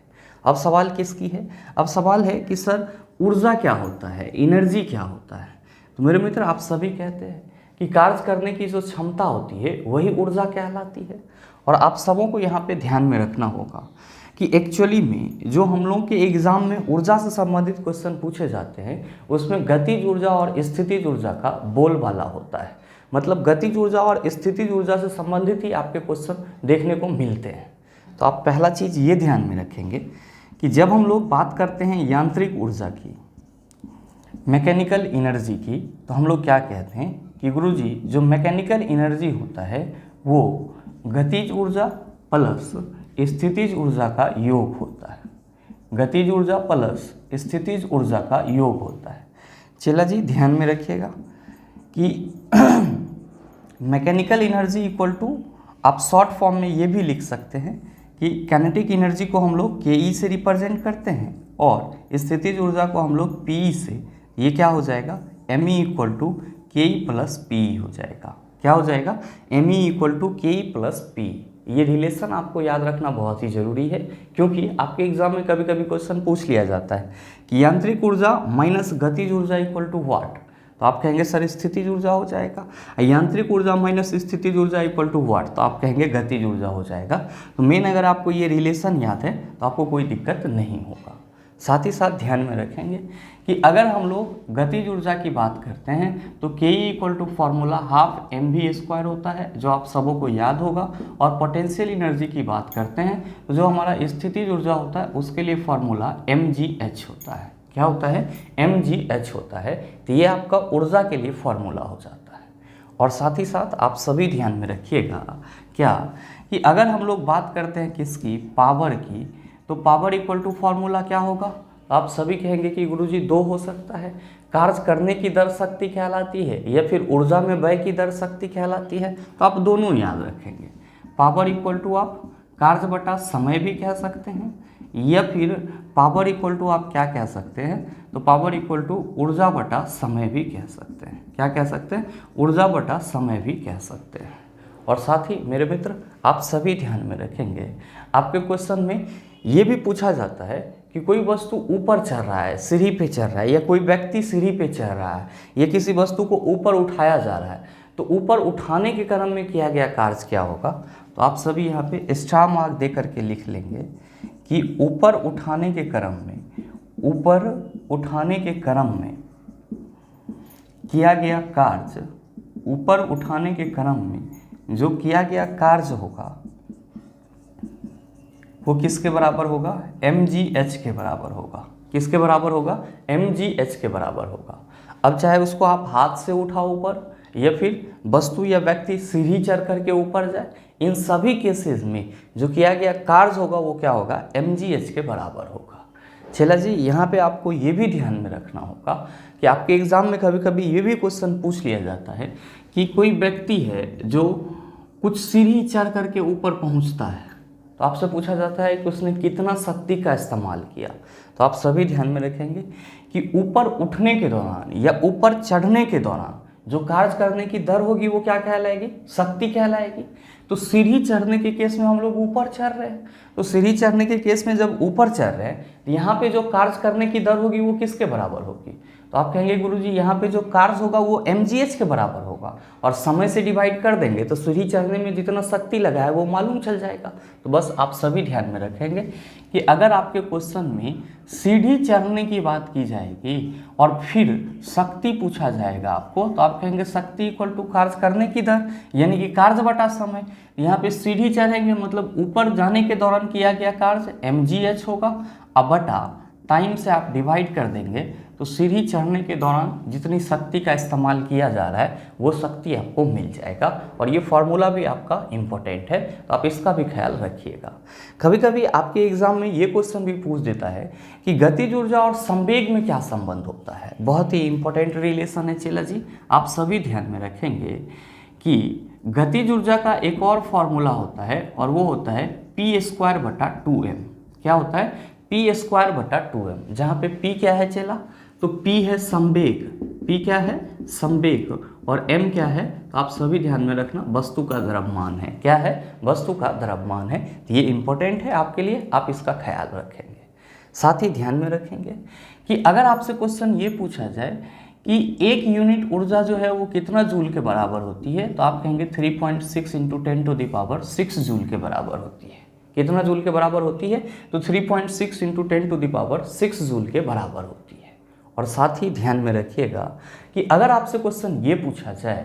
अब सवाल किसकी है? अब सवाल है कि सर ऊर्जा क्या होता है, एनर्जी क्या होता है? तो मेरे मित्र आप सभी कहते हैं कि कार्य करने की जो क्षमता होती है वही ऊर्जा कहलाती है। और आप सबों को यहाँ पे ध्यान में रखना होगा कि एक्चुअली में जो हम लोग के एग्ज़ाम में ऊर्जा से संबंधित क्वेश्चन पूछे जाते हैं उसमें गतिज ऊर्जा और स्थितिज ऊर्जा का बोलबाला होता है। मतलब गतिज ऊर्जा और स्थितिज ऊर्जा से संबंधित ही आपके क्वेश्चन देखने को मिलते हैं। तो आप पहला चीज़ ये ध्यान में रखेंगे कि जब हम लोग बात करते हैं यांत्रिक ऊर्जा की, मैकेनिकल एनर्जी की, तो हम लोग क्या कहते हैं कि गुरुजी जो मैकेनिकल एनर्जी होता है वो गतिज ऊर्जा प्लस स्थितिज ऊर्जा का योग होता है। गतिज ऊर्जा प्लस स्थितिज ऊर्जा का योग होता है। चला जी ध्यान में रखिएगा कि मैकेनिकल एनर्जी इक्वल टू आप शॉर्ट फॉर्म में ये भी लिख सकते हैं कि काइनेटिक एनर्जी को हम लोग के से रिप्रेजेंट करते हैं और स्थितिज ऊर्जा को हम लोग पी से, ये क्या हो जाएगा, एम ई इक्वल टू के प्लस पी हो जाएगा। क्या हो जाएगा, एम ई इक्वल टू के प्लस पी। ये रिलेशन आपको याद रखना बहुत ही ज़रूरी है क्योंकि आपके एग्जाम में कभी कभी क्वेश्चन पूछ लिया जाता है कि यांत्रिक ऊर्जा माइनस गतिज ऊर्जा इक्वल टू व्हाट। तो आप कहेंगे सर स्थितिज ऊर्जा हो जाएगा। यांत्रिक ऊर्जा माइनस स्थितिज ऊर्जा इक्वल टू व्हाट, तो आप कहेंगे गतिज ऊर्जा हो जाएगा। तो मेन अगर आपको ये रिलेशन याद है तो आपको कोई दिक्कत नहीं होगा। साथ ही साथ ध्यान में रखेंगे कि अगर हम लोग गतिज ऊर्जा की बात करते हैं तो K equal to formula half M V square होता है जो आप सबों को याद होगा। और पोटेंशियल एनर्जी की बात करते हैं तो जो हमारा स्थितिज ऊर्जा होता है उसके लिए फॉर्मूला एम जी एच होता है। क्या होता है, एम जी एच होता है। तो ये आपका ऊर्जा के लिए फॉर्मूला हो जाता है। और साथ ही साथ आप सभी ध्यान में रखिएगा क्या कि अगर हम लोग बात करते हैं किसकी, पावर की, तो पावर इक्वल टू फॉर्मूला क्या होगा। आप सभी कहेंगे कि गुरुजी 2 हो सकता है, कार्य करने की दर शक्ति कहलाती है या फिर ऊर्जा में व्यय की दर शक्ति कहलाती है। तो आप दोनों याद रखेंगे। पावर इक्वल टू आप कार्य बटा समय भी कह सकते हैं या फिर पावर इक्वल टू आप क्या कह सकते हैं, तो पावर इक्वल टू ऊर्जा बटा समय भी कह सकते हैं। क्या कह सकते हैं, ऊर्जा बटा समय भी कह सकते हैं। और साथ ही मेरे मित्र आप सभी ध्यान में रखेंगे, आपके क्वेश्चन में ये भी पूछा जाता है कि कोई वस्तु ऊपर चढ़ रहा है, सीढ़ी पे चढ़ रहा है, या कोई व्यक्ति सीढ़ी पे चढ़ रहा है, या किसी वस्तु को ऊपर उठाया जा रहा है, तो ऊपर उठाने के क्रम में किया गया कार्य क्या होगा। तो आप सभी यहाँ पे स्टार मार्क दे करके लिख लेंगे कि ऊपर उठाने के क्रम में, ऊपर उठाने के क्रम में किया गया कार्य, ऊपर उठाने के क्रम में जो किया गया कार्य होगा वो किसके बराबर होगा, एम जी एच के बराबर होगा। किसके बराबर होगा, एम जी एच के बराबर होगा। अब चाहे उसको आप हाथ से उठाओ ऊपर या फिर वस्तु या व्यक्ति सीढ़ी चढ़ करके ऊपर जाए, इन सभी केसेस में जो किया गया कार्य होगा वो क्या होगा, एम जी एच के बराबर होगा। चला जी यहाँ पे आपको ये भी ध्यान में रखना होगा कि आपके एग्जाम में कभी कभी ये भी क्वेश्चन पूछ लिया जाता है कि कोई व्यक्ति है जो कुछ सीढ़ी चढ़ करके ऊपर पहुँचता है, तो आपसे पूछा जाता है कि उसने कितना शक्ति का इस्तेमाल किया। तो आप सभी ध्यान में रखेंगे कि ऊपर उठने के दौरान या ऊपर चढ़ने के दौरान जो कार्य करने की दर होगी वो क्या कहलाएगी, शक्ति कहलाएगी। तो सीढ़ी चढ़ने के केस में हम लोग ऊपर चढ़ रहे हैं, तो सीढ़ी चढ़ने के केस में जब ऊपर चढ़ रहे हैं तो यहाँ पे जो कार्य करने की दर होगी वो किसके बराबर होगी? तो आप कहेंगे गुरुजी यहाँ पे जो कार्य होगा वो mgh के बराबर होगा, और समय से डिवाइड कर देंगे तो सीढ़ी चढ़ने में जितना शक्ति लगा है वो मालूम चल जाएगा। तो बस आप सभी ध्यान में रखेंगे कि अगर आपके क्वेश्चन में सीढ़ी चढ़ने की बात की जाएगी और फिर शक्ति पूछा जाएगा आपको, तो आप कहेंगे शक्ति इक्वल टू कार्य करने की दर, यानी कि कार्य बटा समय। यहाँ पे सीढ़ी चढ़ेंगे मतलब ऊपर जाने के दौरान किया गया कार्य mgh होगा, अब बटा टाइम से आप डिवाइड कर देंगे तो सीढ़ी चढ़ने के दौरान जितनी शक्ति का इस्तेमाल किया जा रहा है वो शक्ति आपको मिल जाएगा। और ये फॉर्मूला भी आपका इम्पोर्टेंट है, तो आप इसका भी ख्याल रखिएगा। कभी कभी आपके एग्जाम में ये क्वेश्चन भी पूछ देता है कि गतिज ऊर्जा और संवेग में क्या संबंध होता है। बहुत ही इंपॉर्टेंट रिलेशन है चेला जी, आप सभी ध्यान में रखेंगे कि गतिज ऊर्जा का एक और फॉर्मूला होता है और वो होता है p²/2m। क्या होता है? p²/2m, जहाँ पे p क्या है चेला? तो p है संवेग, p क्या है? संवेग, और m क्या है? तो आप सभी ध्यान में रखना, वस्तु का द्रव्यमान है। क्या है? वस्तु का द्रव्यमान है। तो ये इंपॉर्टेंट है आपके लिए, आप इसका ख्याल रखेंगे। साथ ही ध्यान में रखेंगे कि अगर आपसे क्वेश्चन ये पूछा जाए कि एक यूनिट ऊर्जा जो है वो कितना जूल के बराबर होती है, तो आप कहेंगे 3.6 × 10⁶ जूल के बराबर होती है। कितना जूल के बराबर होती है? तो 3.6 × 10⁶ जूल के बराबर होती है। और साथ ही ध्यान में रखिएगा कि अगर आपसे क्वेश्चन ये पूछा जाए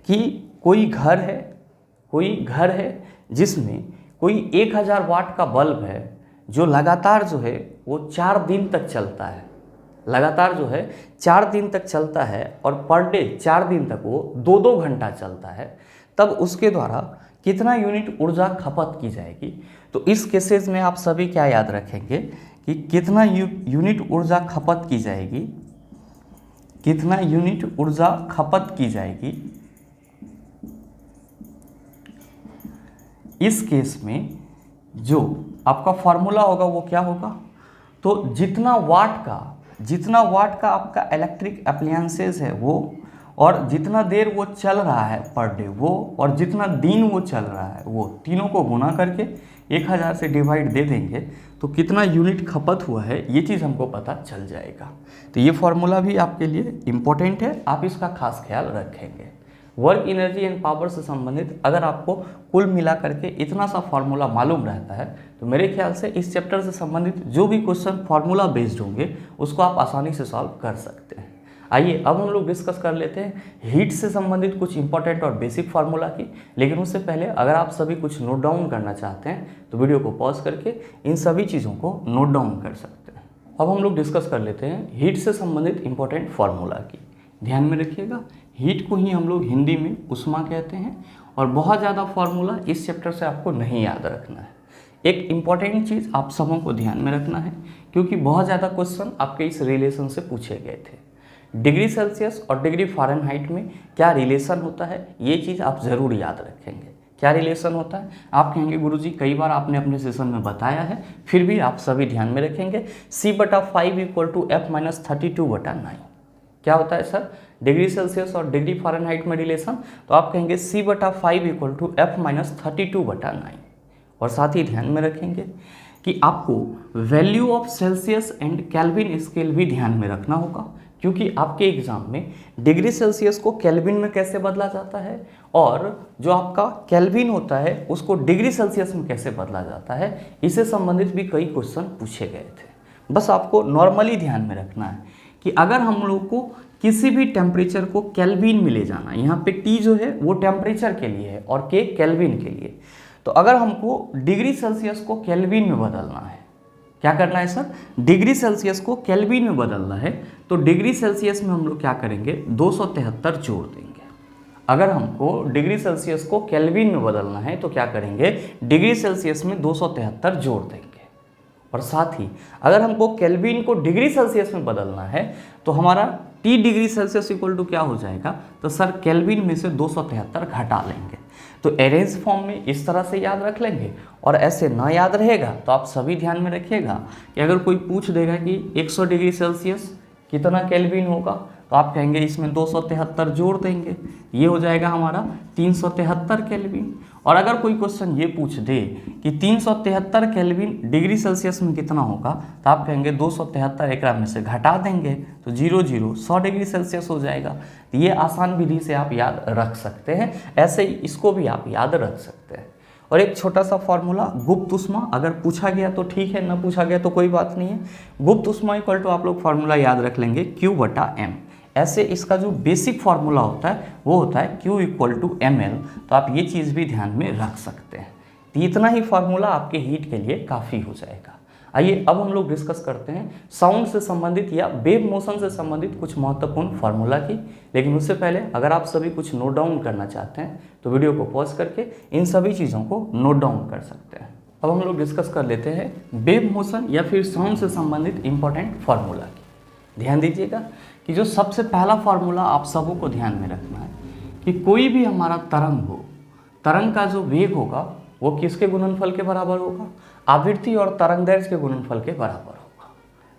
कि कोई घर है जिसमें कोई 1000 वाट का बल्ब है जो लगातार जो है वो 4 दिन तक चलता है, लगातार जो है 4 दिन तक चलता है और पर डे 4 दिन तक वो 2-2 घंटा चलता है, तब उसके द्वारा कितना यूनिट ऊर्जा खपत की जाएगी? तो इस केसेस में आप सभी क्या याद रखेंगे कि कितना यूनिट ऊर्जा खपत की जाएगी, कितना यूनिट ऊर्जा खपत की जाएगी। इस केस में जो आपका फॉर्मूला होगा वो क्या होगा? तो जितना वाट का आपका इलेक्ट्रिक अप्लायंसेस है वो, और जितना देर वो चल रहा है पर डे वो, और जितना दिन वो चल रहा है वो, तीनों को गुना करके 1000 से डिवाइड दे देंगे तो कितना यूनिट खपत हुआ है ये चीज़ हमको पता चल जाएगा। तो ये फॉर्मूला भी आपके लिए इम्पोर्टेंट है, आप इसका खास ख्याल रखेंगे। वर्क, एनर्जी एंड पावर से संबंधित अगर आपको कुल मिला करके इतना सा फॉर्मूला मालूम रहता है तो मेरे ख्याल से इस चैप्टर से संबंधित जो भी क्वेश्चन फॉर्मूला बेस्ड होंगे उसको आप आसानी से सॉल्व कर सकते हैं। आइए अब हम लोग डिस्कस कर लेते हैं हीट से संबंधित कुछ इंपॉर्टेंट और बेसिक फार्मूला की। लेकिन उससे पहले अगर आप सभी कुछ नोट डाउन करना चाहते हैं तो वीडियो को पॉज करके इन सभी चीज़ों को नोट डाउन कर सकते हैं। अब हम लोग डिस्कस कर लेते हैं हीट से संबंधित इंपॉर्टेंट फार्मूला की। ध्यान में रखिएगा, हीट को ही हम लोग हिंदी में उष्मा कहते हैं, और बहुत ज़्यादा फार्मूला इस चैप्टर से आपको नहीं याद रखना है। एक इम्पॉर्टेंट चीज़ आप सबों को ध्यान में रखना है, क्योंकि बहुत ज़्यादा क्वेश्चन आपके इस रिलेशन से पूछे गए थे। डिग्री सेल्सियस और डिग्री फ़ारेनहाइट में क्या रिलेशन होता है ये चीज़ आप ज़रूर याद रखेंगे। क्या रिलेशन होता है? आप कहेंगे गुरुजी कई बार आपने अपने सेशन में बताया है, फिर भी आप सभी ध्यान में रखेंगे। C/5 = F-32/9। क्या होता है सर? डिग्री सेल्सियस और डिग्री फ़ारेनहाइट में रिलेशन, तो आप कहेंगे C/5 = F-32/9। और साथ ही ध्यान में रखेंगे कि आपको value of Celsius and kelvin scale भी ध्यान में रखना होगा, क्योंकि आपके एग्जाम में डिग्री सेल्सियस को केल्विन में कैसे बदला जाता है और जो आपका केल्विन होता है उसको डिग्री सेल्सियस में कैसे बदला जाता है, इससे संबंधित भी कई क्वेश्चन पूछे गए थे। बस आपको नॉर्मली ध्यान में रखना है कि अगर हम लोग को किसी भी टेम्परेचर को केल्विन में ले जाना, यहाँ पे T जो है वो टेम्परेचर के लिए है और K केल्विन के लिए, तो अगर हमको डिग्री सेल्सियस को केल्विन में बदलना है, क्या करना है सर? डिग्री सेल्सियस को केल्विन में बदलना है, तो डिग्री सेल्सियस में हम लोग क्या करेंगे? 273 जोड़ देंगे। अगर हमको डिग्री सेल्सियस को केल्विन में बदलना है तो क्या करेंगे? डिग्री सेल्सियस में 273 जोड़ देंगे। और साथ ही अगर हमको केल्विन को डिग्री सेल्सियस में बदलना है तो हमारा T degree Celsius equal to क्या हो जाएगा? तो सर केल्विन में से 273 घटा लेंगे। तो अरेंज फॉर्म में इस तरह से याद रख लेंगे, और ऐसे ना याद रहेगा तो आप सभी ध्यान में रखिएगा कि अगर कोई पूछ देगा कि 100 डिग्री सेल्सियस कितना केल्विन होगा, तो आप कहेंगे इसमें 273 जोड़ देंगे, ये हो जाएगा हमारा 373 केल्विन। और अगर कोई क्वेश्चन ये पूछ दे कि 373 केल्विन डिग्री सेल्सियस में कितना होगा, तो आप कहेंगे 273 एकरा में से घटा देंगे तो 0 0 100 डिग्री सेल्सियस हो जाएगा। तो ये आसान विधि से आप याद रख सकते हैं, ऐसे ही इसको भी आप याद रख सकते हैं। और एक छोटा सा फॉर्मूला गुप्त ऊष्मा, अगर पूछा गया तो ठीक है, ना पूछा गया तो कोई बात नहीं है। गुप्त ऊष्मा इक्वल टू आप लोग फार्मूला याद रख लेंगे Q/m। ऐसे इसका जो बेसिक फार्मूला होता है वो होता है Q = ml, तो आप ये चीज़ भी ध्यान में रख सकते हैं। तो इतना ही फार्मूला आपके हीट के लिए काफ़ी हो जाएगा। आइए अब हम लोग डिस्कस करते हैं साउंड से संबंधित या वेव मोशन से संबंधित कुछ महत्वपूर्ण फार्मूला की। लेकिन उससे पहले अगर आप सभी कुछ नोट डाउन करना चाहते हैं तो वीडियो को पॉज करके इन सभी चीज़ों को नोट डाउन कर सकते हैं। अब हम लोग डिस्कस कर लेते हैं वेव मोशन या फिर साउंड से संबंधित इंपॉर्टेंट फार्मूला की। ध्यान दीजिएगा कि जो सबसे पहला फार्मूला आप सबों को ध्यान में रखना है कि कोई भी हमारा तरंग हो, तरंग का जो वेग होगा वो किसके गुणनफल के बराबर होगा? आवृत्ति और तरंगदैर्घ्य के गुणनफल के बराबर होगा।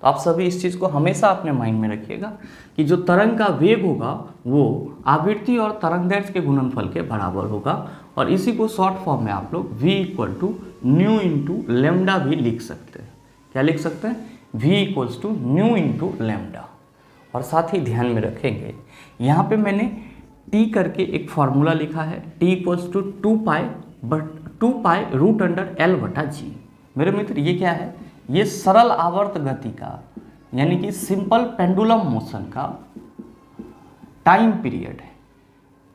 तो आप सभी इस चीज़ को हमेशा अपने माइंड में रखिएगा कि जो तरंग का वेग होगा वो आवृत्ति और तरंगदैर्घ्य के गुणनफल के बराबर होगा। और इसी को शॉर्ट फॉर्म में आप लोग v = न्यू इंटू लेमडा भी लिख सकते हैं। क्या लिख सकते हैं? v = new into lambda. और साथ ही ध्यान में रखेंगे यहाँ पे मैंने t करके एक फार्मूला लिखा है, t = 2π√L/g। मेरे मित्र ये क्या है? ये सरल आवर्त गति का यानी कि सिंपल पेंडुलम मोशन का टाइम पीरियड है।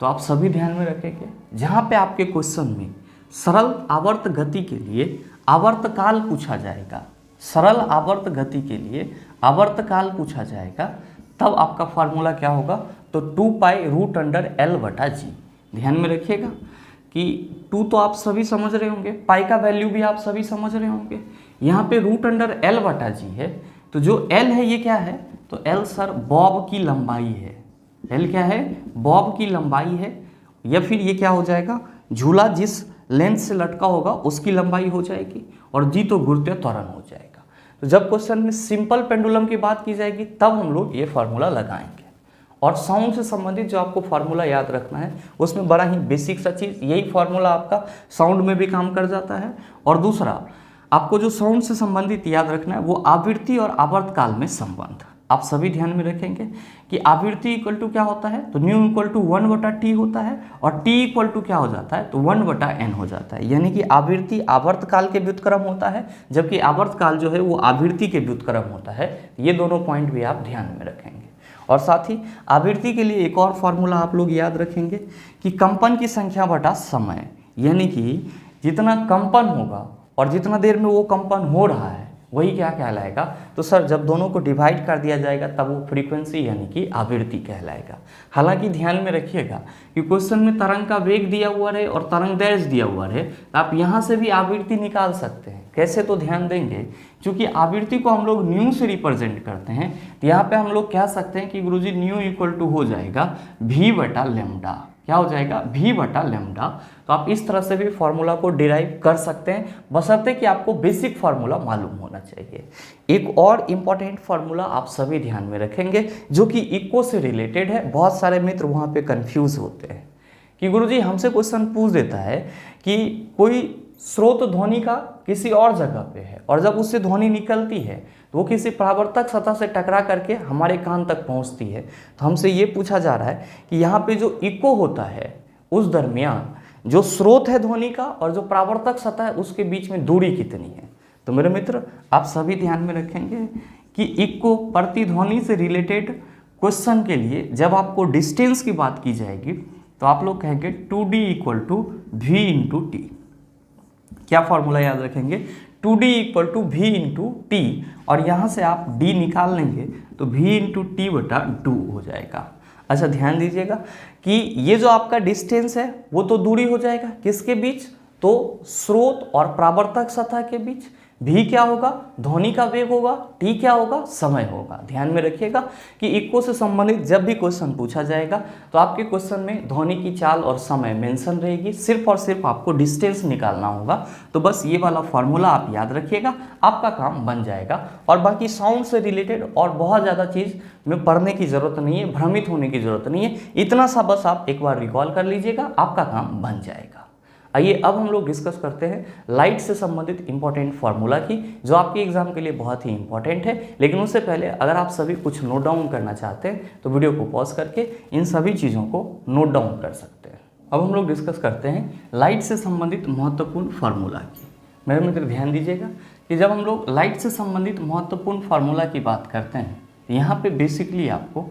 तो आप सभी ध्यान में रखेंगे जहाँ पे आपके क्वेश्चन में सरल आवर्त गति के लिए आवर्तकाल पूछा जाएगा, सरल आवर्त गति के लिए आवर्तकाल पूछा जाएगा, तब आपका फार्मूला क्या होगा? तो 2π√L/g। ध्यान में रखिएगा कि 2 तो आप सभी समझ रहे होंगे, पाई का वैल्यू भी आप सभी समझ रहे होंगे। यहाँ पे √L/g है, तो जो L है ये क्या है? तो L सर बॉब की लंबाई है। L क्या है? बॉब की लंबाई है। या फिर ये क्या हो जाएगा? झूला जिस लेंथ से लटका होगा उसकी लंबाई हो जाएगी। और जी तो गुरुत्वीय त्वरण हो जाएगा। तो जब क्वेश्चन में सिंपल पेंडुलम की बात की जाएगी तब हम लोग ये फार्मूला लगाएंगे। और साउंड से संबंधित जो आपको फार्मूला याद रखना है उसमें बड़ा ही बेसिक सा चीज़, यही फार्मूला आपका साउंड में भी काम कर जाता है। और दूसरा आपको जो साउंड से संबंधित याद रखना है वो आवृत्ति और आवर्तकाल में संबंध। आप सभी ध्यान में रखेंगे कि आवृत्ति इक्वल टू क्या होता है? तो न्यू इक्वल टू 1/t होता है और t इक्वल टू क्या हो जाता है? तो 1/n हो जाता है। यानी कि आवृत्ति आवर्तकाल के व्युत्क्रम होता है, जबकि आवर्तकाल जो है वो आवृत्ति के व्युत्क्रम होता है। ये दोनों पॉइंट भी आप ध्यान में रखेंगे। और साथ ही आवृत्ति के लिए एक और फार्मूला आप लोग याद रखेंगे कि कंपन की संख्या बटा समय, यानी कि जितना कंपन होगा और जितना देर में वो कंपन हो रहा है वही क्या कहलाएगा? तो सर जब दोनों को डिवाइड कर दिया जाएगा तब वो फ्रीक्वेंसी यानी कि आवृत्ति कहलाएगा। हालांकि ध्यान में रखिएगा कि क्वेश्चन में तरंग का वेग दिया हुआ रहे और तरंगदैर्घ्य दिया हुआ रहे, तो आप यहाँ से भी आवृत्ति निकाल सकते हैं। कैसे? तो ध्यान देंगे, क्योंकि आवृत्ति को हम लोग न्यू से रिप्रेजेंट करते हैं, तो यहाँ पे हम लोग कह सकते हैं कि गुरुजी न्यू इक्वल टू हो जाएगा v/λ। क्या हो जाएगा? v/λ। तो आप इस तरह से भी फॉर्मूला को डिराइव कर सकते हैं, बशर्ते कि आपको बेसिक फार्मूला मालूम होना चाहिए। एक और इम्पॉर्टेंट फार्मूला आप सभी ध्यान में रखेंगे जो कि इको से रिलेटेड है। बहुत सारे मित्र वहाँ पे कंफ्यूज होते हैं कि गुरुजी हमसे क्वेश्चन पूछ देता है कि कोई स्रोत ध्वनि का किसी और जगह पे है और जब उससे ध्वनि निकलती है तो वो किसी परावर्तक सतह से टकरा करके हमारे कान तक पहुंचती है। तो हमसे ये पूछा जा रहा है कि यहाँ पे जो इको होता है उस दरमियान जो स्रोत है ध्वनि का और जो परावर्तक सतह है उसके बीच में दूरी कितनी है। तो मेरे मित्र आप सभी ध्यान में रखेंगे कि इको प्रतिध्वनि से रिलेटेड क्वेश्चन के लिए जब आपको डिस्टेंस की बात की जाएगी तो आप लोग कहेंगे 2d = v/t। क्या फॉर्मूला याद रखेंगे? 2d = v/t और यहाँ से आप d निकाल लेंगे तो v/t/2 हो जाएगा। अच्छा ध्यान दीजिएगा कि ये जो आपका डिस्टेंस है वो तो दूरी हो जाएगा किसके बीच? तो स्रोत और परावर्तक सतह के बीच भी क्या होगा, ध्वनि का वेग होगा, टी क्या होगा, समय होगा। ध्यान में रखिएगा कि इक्को से संबंधित जब भी क्वेश्चन पूछा जाएगा तो आपके क्वेश्चन में ध्वनि की चाल और समय मेंशन रहेगी, सिर्फ और सिर्फ आपको डिस्टेंस निकालना होगा। तो बस ये वाला फॉर्मूला आप याद रखिएगा, आपका काम बन जाएगा। और बाकी साउंड से रिलेटेड और बहुत ज़्यादा चीज़ में पढ़ने की ज़रूरत नहीं है, भ्रमित होने की ज़रूरत नहीं है, इतना सा बस आप एक बार रिकॉल कर लीजिएगा, आपका काम बन जाएगा। आइए अब हम लोग डिस्कस करते हैं लाइट से संबंधित इंपॉर्टेंट फार्मूला की, जो आपके एग्जाम के लिए बहुत ही इंपॉर्टेंट है। लेकिन उससे पहले अगर आप सभी कुछ नोट डाउन करना चाहते हैं तो वीडियो को पॉज करके इन सभी चीज़ों को नोट डाउन कर सकते हैं। अब हम लोग डिस्कस करते हैं लाइट से संबंधित महत्वपूर्ण फार्मूला की। मेरे मित्र ध्यान दीजिएगा कि जब हम लोग लाइट से संबंधित महत्वपूर्ण फार्मूला की बात करते हैं तो यहाँ पे बेसिकली आपको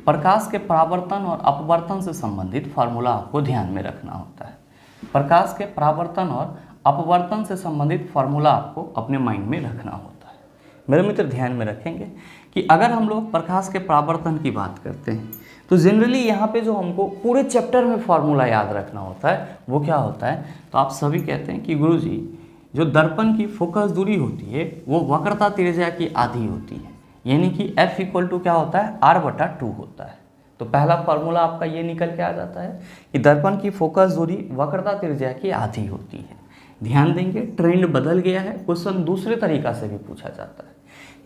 प्रकाश के परावर्तन और अपवर्तन से संबंधित फार्मूला आपको ध्यान में रखना होता है। प्रकाश के परावर्तन और अपवर्तन से संबंधित फार्मूला आपको अपने माइंड में रखना होता है। मेरे मित्र ध्यान में रखेंगे कि अगर हम लोग प्रकाश के परावर्तन की बात करते हैं तो जनरली यहाँ पे जो हमको पूरे चैप्टर में फार्मूला याद रखना होता है वो क्या होता है, तो आप सभी कहते हैं कि गुरुजी जो दर्पण की फोकस दूरी होती है वो वक्रता त्रिज्या की आधी होती है, यानी कि F = क्या होता है, R/2 होता है। तो पहला फार्मूला आपका ये निकल के आ जाता है कि दर्पण की फोकस दूरी वक्रता त्रिज्या की आधी होती है। ध्यान देंगे ट्रेंड बदल गया है, क्वेश्चन दूसरे तरीका से भी पूछा जाता है।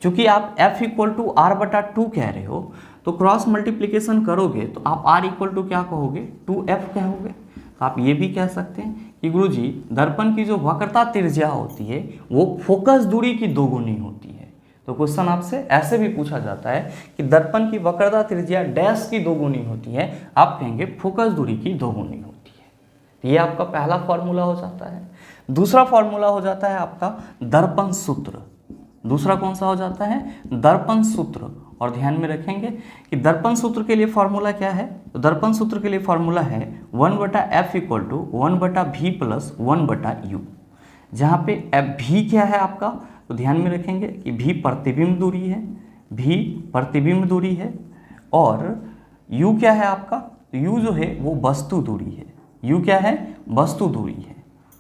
क्योंकि आप F = R/2 कह रहे हो तो क्रॉस मल्टीप्लिकेशन करोगे तो आप R = क्या कहोगे, 2F कहोगे। तो आप ये भी कह सकते हैं कि गुरुजी दर्पण की जो वक्रता त्रिज्या होती है वो फोकस दूरी की दोगुनी होती है। तो क्वेश्चन आपसे ऐसे भी पूछा जाता है कि दर्पण की वक्रता त्रिज्या डैश की दोगुनी होती है, आप कहेंगे फोकस दूरी की दोगुनी होती है। ये आपका पहला फॉर्मूला हो जाता है। दूसरा फॉर्मूला हो जाता है आपका दर्पण सूत्र। दूसरा कौन सा हो जाता है, दर्पण सूत्र। और ध्यान में रखेंगे कि दर्पण सूत्र के लिए फॉर्मूला क्या है, तो दर्पण सूत्र के लिए फॉर्मूला है 1/F = 1/V + 1/U, जहाँ पे V क्या है आपका, तो ध्यान में रखेंगे कि V प्रतिबिंब दूरी है, V प्रतिबिंब दूरी है, और U क्या है आपका, तो U जो है वो वस्तु दूरी है। U क्या है, वस्तु दूरी है।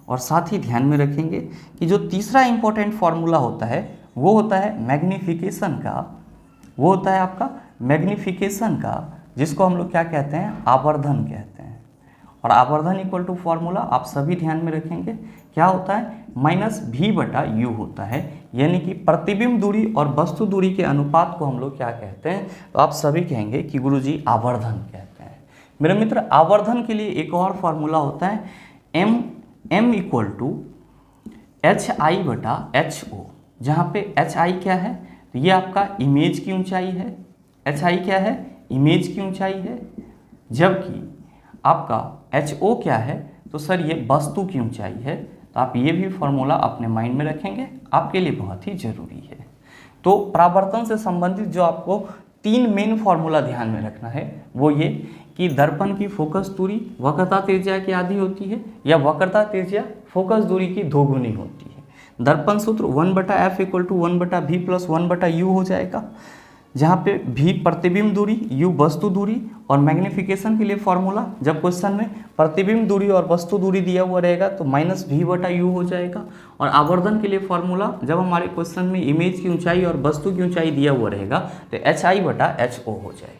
और साथ ही ध्यान में रखेंगे कि जो तीसरा इंपॉर्टेंट फार्मूला होता है वो होता है मैग्नीफिकेशन का, वो होता है आपका मैग्नीफिकेशन का, जिसको हम लोग क्या कहते हैं, आवर्धन कहते हैं। और आवर्धन = फॉर्मूला आप सभी ध्यान में रखेंगे क्या होता है, -V/U होता है, यानी कि प्रतिबिंब दूरी और वस्तु दूरी के अनुपात को हम लोग क्या कहते हैं, तो आप सभी कहेंगे कि गुरुजी आवर्धन कहते हैं। मेरे मित्र आवर्धन के लिए एक और फार्मूला होता है M = HI/HO, जहाँ पे HI क्या है, तो ये आपका इमेज की ऊंचाई है। HI क्या है, इमेज की ऊंचाई है, जबकि आपका HO क्या है, तो सर ये वस्तु की ऊंचाई है। तो आप ये भी फॉर्मूला अपने माइंड में रखेंगे, आपके लिए बहुत ही जरूरी है। तो परावर्तन से संबंधित जो आपको 3 मेन फार्मूला ध्यान में रखना है वो ये कि दर्पण की फोकस दूरी वक्रता त्रिज्या की आधी होती है, या वक्रता त्रिज्या फोकस दूरी की दोगुनी होती है। दर्पण सूत्र 1/F = 1/V + 1/U हो जाएगा, जहाँ पे V प्रतिबिंब दूरी, U वस्तु दूरी, और मैग्नीफिकेशन के लिए फॉर्मूला जब क्वेश्चन में प्रतिबिंब दूरी और वस्तु दूरी दिया हुआ रहेगा तो -V/U हो जाएगा। और आवर्धन के लिए फॉर्मूला जब हमारे क्वेश्चन में इमेज की ऊंचाई और वस्तु की ऊंचाई दिया हुआ रहेगा तो HI/HO हो जाएगा।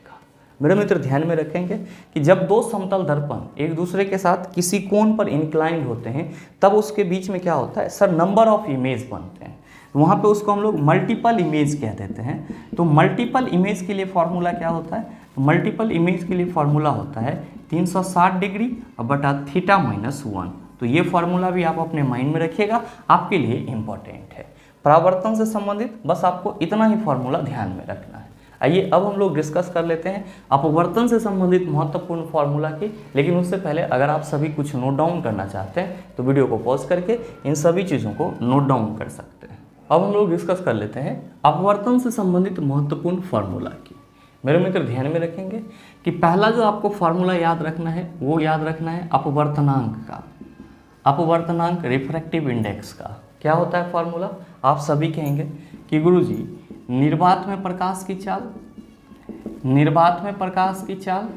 मेरे मित्र ध्यान में रखेंगे कि जब दो समतल दर्पण एक दूसरे के साथ किसी कोण पर इंक्लाइंड होते हैं तब उसके बीच में क्या होता है, सर नंबर ऑफ इमेज बनते हैं। वहाँ पे उसको हम लोग मल्टीपल इमेज कह देते हैं। तो मल्टीपल इमेज के लिए फॉर्मूला क्या होता है, तो मल्टीपल इमेज के लिए फॉर्मूला होता है 360 डिग्री बटा θ-1। तो ये फॉर्मूला भी आप अपने माइंड में रखिएगा, आपके लिए इंपॉर्टेंट है। परावर्तन से संबंधित बस आपको इतना ही फॉर्मूला ध्यान में रखना है। आइए अब हम लोग डिस्कस कर लेते हैं अपवर्तन से संबंधित महत्वपूर्ण फॉर्मूला की। लेकिन उससे पहले अगर आप सभी कुछ नोट डाउन करना चाहते हैं तो वीडियो को पॉज करके इन सभी चीज़ों को नोट डाउन कर सकते हैं। अब हम लोग डिस्कस कर लेते हैं अपवर्तन से संबंधित महत्वपूर्ण फार्मूला की। मेरे मित्र ध्यान में रखेंगे कि पहला जो आपको फार्मूला याद रखना है वो याद रखना है अपवर्तनांक का, अपवर्तनांक रिफ्रैक्टिव इंडेक्स का। क्या होता है फार्मूला, आप सभी कहेंगे कि गुरुजी निर्वात में प्रकाश की चाल, निर्वात में प्रकाश की चाल,